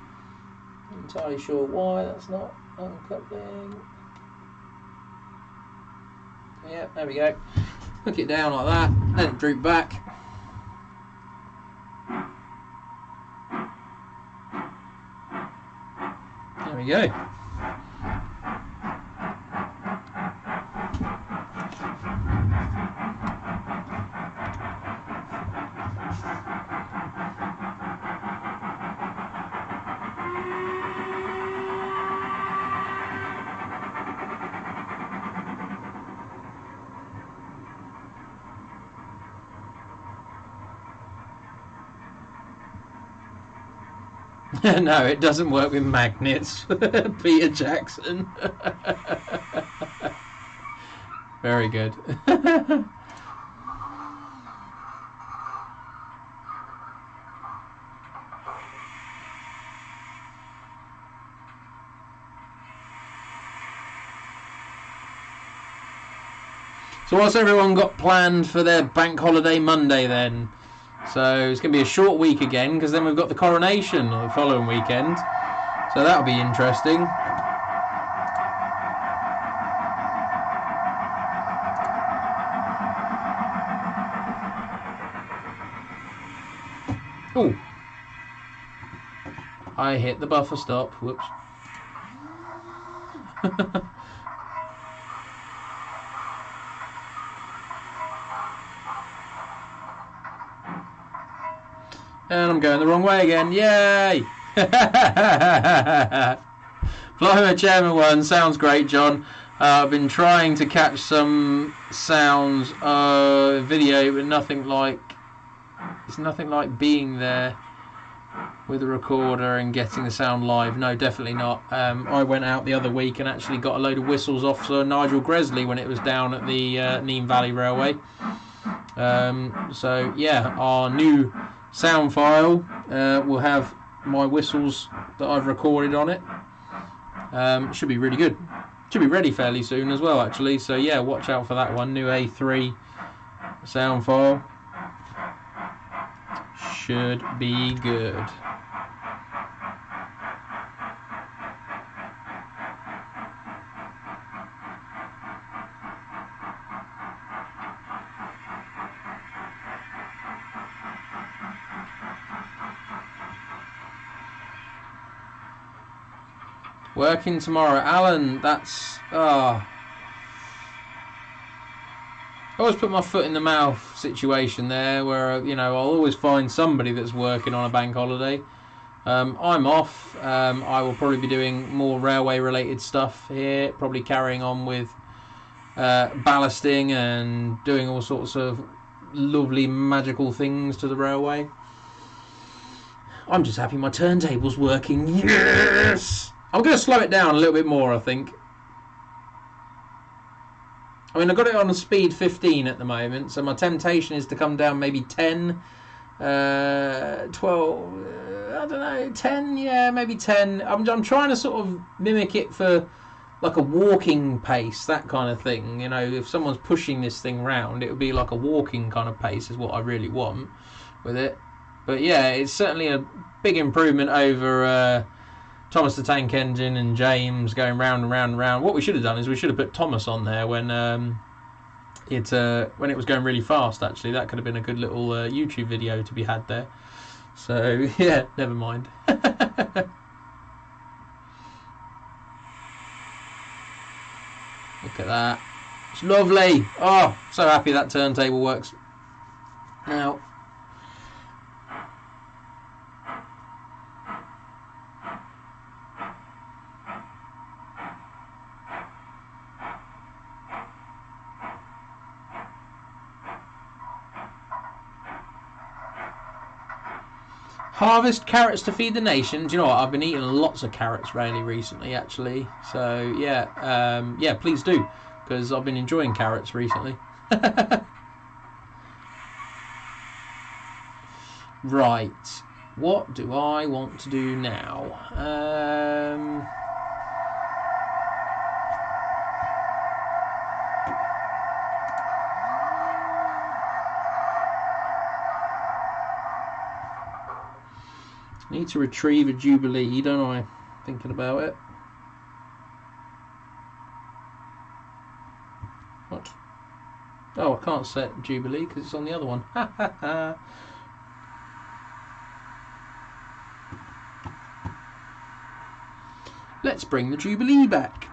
Speaker 1: entirely sure why that's not uncoupling. Yeah, there we go. Hook it down like that, let it droop back. There we go. No, it doesn't work with magnets. Peter Jackson. Very good. So what's everyone got planned for their bank holiday Monday then? So it's going to be a short week again, because then we've got the coronation the following weekend. So that'll be interesting. Oh, I hit the buffer stop. Whoops. And I'm going the wrong way again. Yay! Flymer Chairman 1 sounds great, John. I've been trying to catch some sounds video, but it's nothing like being there with a recorder and getting the sound live. No, definitely not. I went out the other week and actually got a load of whistles off Sir Nigel Gresley when it was down at the Nîmes Valley Railway. So yeah, our new sound file will have my whistles that I've recorded on it. Should be really good. Should be ready fairly soon as well, actually. So yeah, watch out for that one. New A3 sound file. Should be good. Working tomorrow, Alan. That's I always put my foot in the mouth situation there, where I'll always find somebody that's working on a bank holiday. I'm off. I will probably be doing more railway related stuff here, probably carrying on with ballasting and doing all sorts of lovely magical things to the railway. I'm just happy my turntable's working. Yes! I'm going to slow it down a little bit more, I think. I mean, I've got it on a speed 15 at the moment, so my temptation is to come down maybe 10, 12, I don't know, 10, yeah, maybe 10. I'm trying to sort of mimic it for like a walking pace, that kind of thing. If someone's pushing this thing round, it would be like a walking kind of pace is what I really want with it. But yeah, it's certainly a big improvement over Thomas the Tank Engine and James going round and round and round. What we should have done is we should have put Thomas on there when it was going really fast. Actually, that could have been a good little YouTube video to be had there. So yeah, never mind. Look at that. It's lovely. Oh, so happy that turntable works now. Harvest carrots to feed the nation. Do you know what? I've been eating lots of carrots really recently, actually. So yeah, yeah, please do, because I've been enjoying carrots recently. Right. What do I want to do now? Need to retrieve a Jubilee, don't I? Thinking about it. What? Oh, I can't set Jubilee because it's on the other one. Ha ha ha. Let's bring the Jubilee back.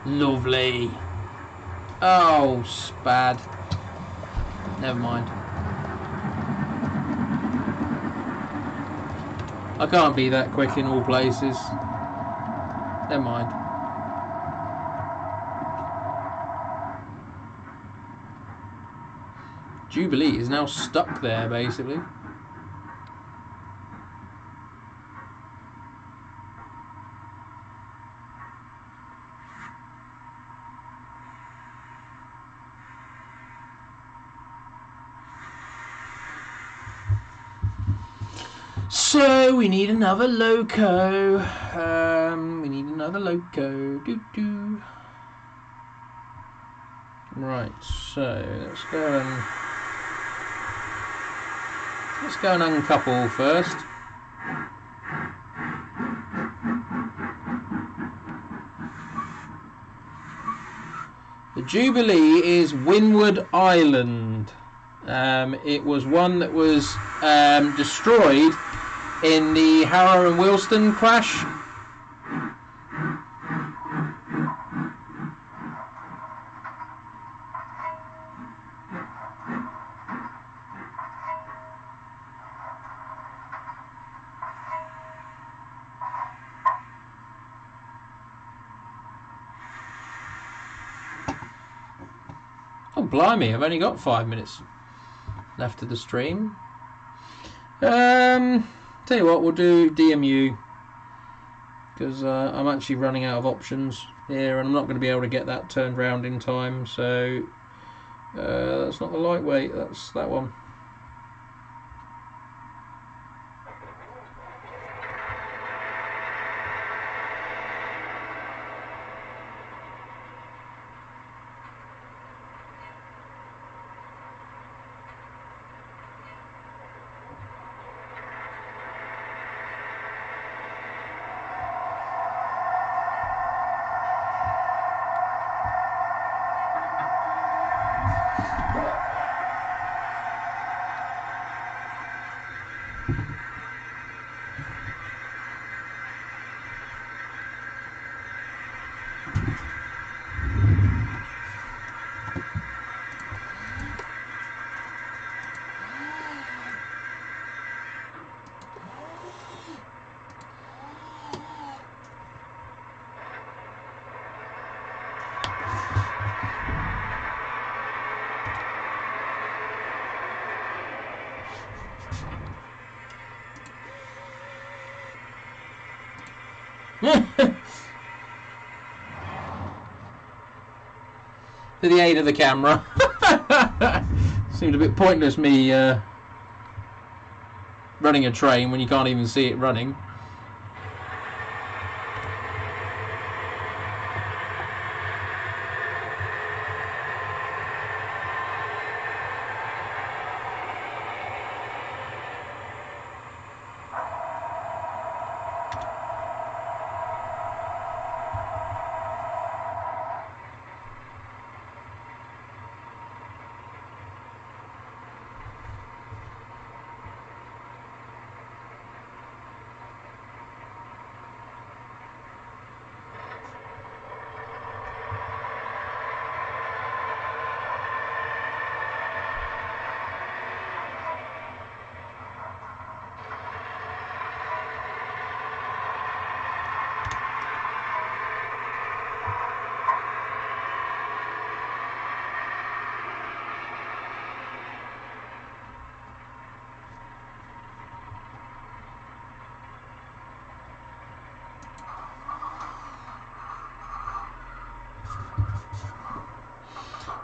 Speaker 1: Lovely. Oh, spad. Never mind. I can't be that quick in all places. Never mind. Jubilee is now stuck there, basically. So we need another loco. We need another loco. Doo-doo. Right, so let's go and uncouple first. The Jubilee is Windward Island. It was one that was destroyed in the Harrow and Wilston crash. Oh, blimey, I've only got 5 minutes left of the stream. Tell you what, we'll do DMU because I'm actually running out of options here and I'm not going to be able to get that turned round in time, so that's not the lightweight, that's that one. To the aid of the camera. Seemed a bit pointless me running a train when you can't even see it running.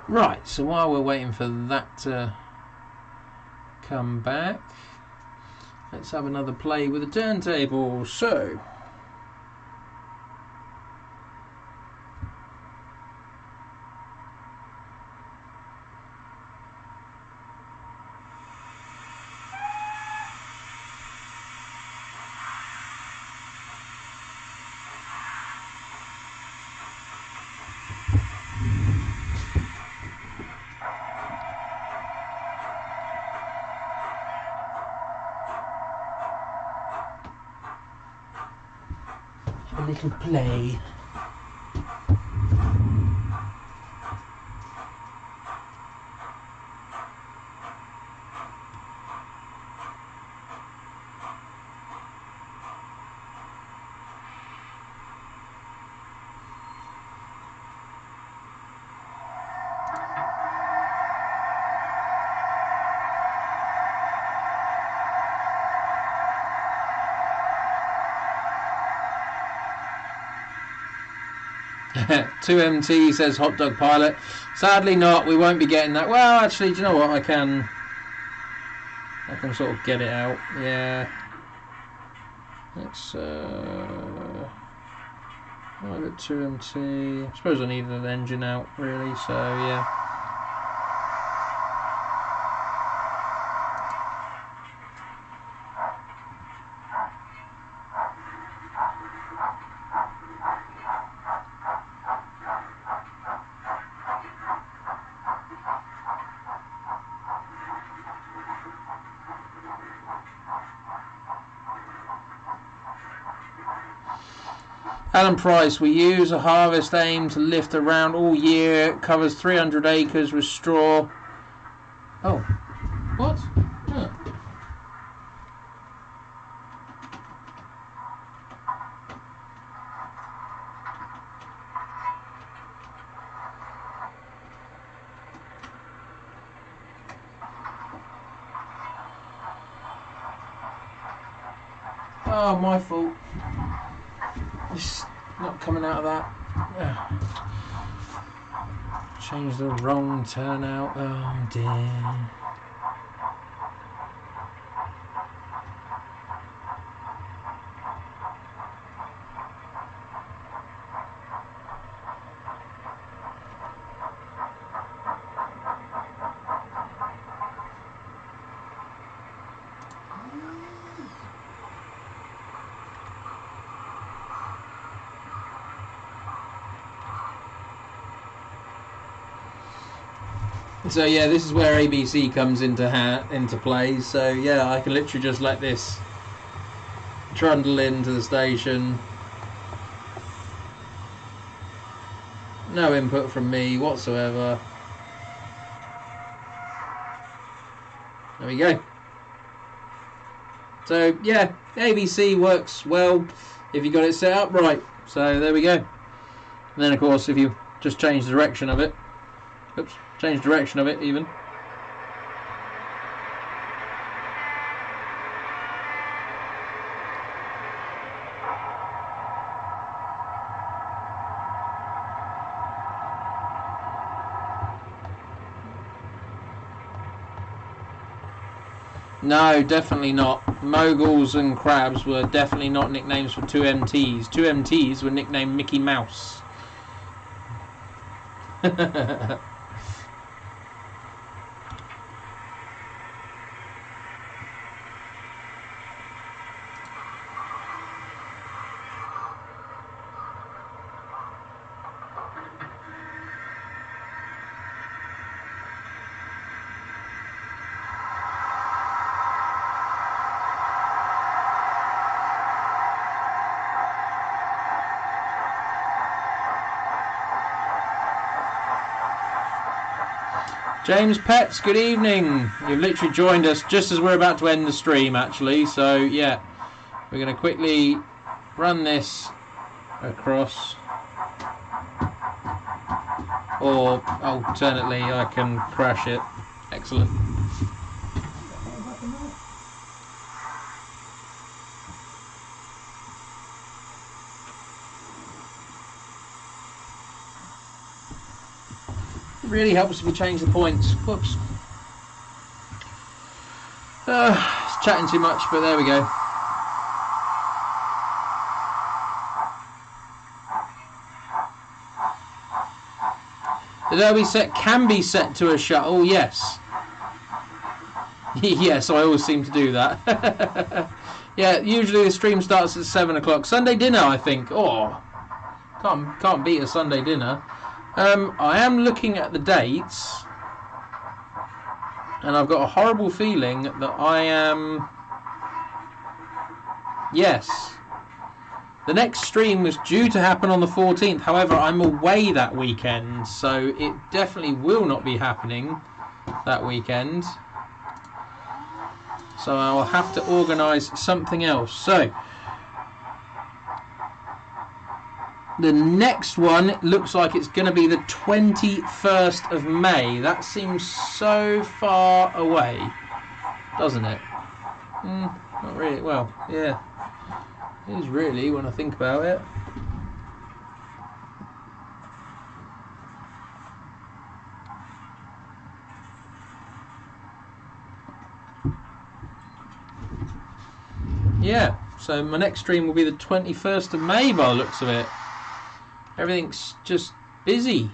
Speaker 1: Right, so while we're waiting for that to come back, let's have another play with the turntable. So, a little play. Two MT says hot dog pilot. Sadly not, we won't be getting that. Well, actually, do you know what? I can sort of get it out. Yeah. Let's I've got 2 MT. I suppose I needed an engine out really, so yeah. Alan Price, we use a harvest aim to lift around all year. It covers 300 acres with straw. Oh, what? Oh, my fault. It's not coming out of that. Changed the wrong turnout. Oh dear. So yeah, this is where ABC comes into play. So yeah, I can literally just let this trundle into the station. No input from me whatsoever. There we go. So yeah, ABC works well if you got it set up right. So there we go. And then of course if you just change the direction of it. Oops, change direction of it even. No, definitely not. Moguls and Crabs were definitely not nicknames for 2MTs. 2MTs were nicknamed Mickey Mouse. James Pets, good evening. You've literally joined us just as we're about to end the stream, actually. So, yeah, we're going to quickly run this across. Or, alternately, I can crash it. Excellent. really helps if we change the points. Whoops. It's chatting too much, but there we go. The derby set can be set to a shuttle, yes. Yes, I always seem to do that. Yeah, usually the stream starts at 7 o'clock. Sunday dinner, I think. Oh, can't beat a Sunday dinner. I am looking at the dates, and I've got a horrible feeling that I am... Yes. The next stream was due to happen on the 14th. However, I'm away that weekend, so it definitely will not be happening that weekend. So I'll have to organise something else. So the next one looks like it's going to be the 21st of May. That seems so far away, doesn't it? Not really. Well, yeah, it is really when I think about it. Yeah, so my next stream will be the 21st of May by the looks of it. Everything's just busy.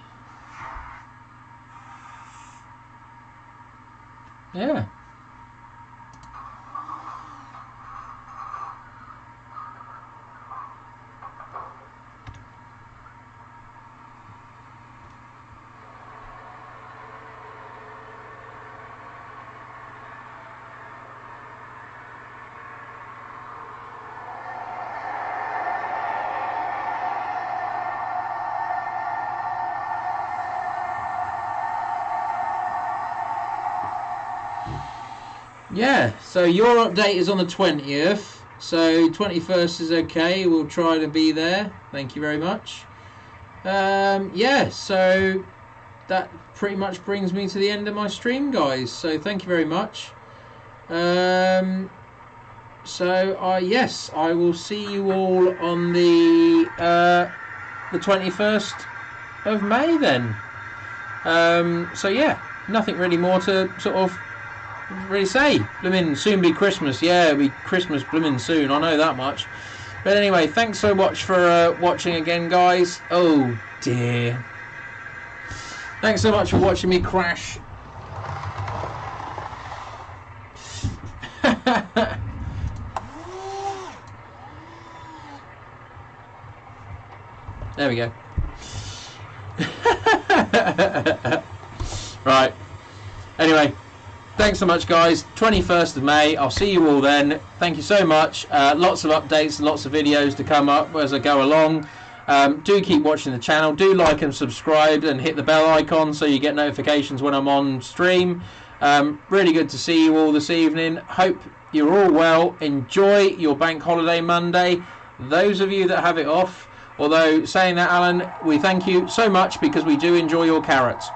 Speaker 1: Yeah. Yeah, so your update is on the 20th, so 21st is okay, we'll try to be there, thank you very much. Yeah, so that pretty much brings me to the end of my stream, guys, so thank you very much. Yes, I will see you all on the 21st of May then. So yeah, nothing really more to sort of really say. Blooming soon be Christmas. Yeah, it'll be Christmas blooming soon, I know that much. But anyway, thanks so much for watching again, guys. Oh dear. Thanks so much for watching me crash. There we go. Right. Anyway, thanks so much, guys. 21st of May. I'll see you all then. Thank you so much. Lots of updates, lots of videos to come up as I go along. Do keep watching the channel. Do like and subscribe and hit the bell icon so you get notifications when I'm on stream. Really good to see you all this evening. Hope you're all well. Enjoy your bank holiday Monday. Those of you that have it off, although saying that, Alan, we thank you so much because we do enjoy your carrots.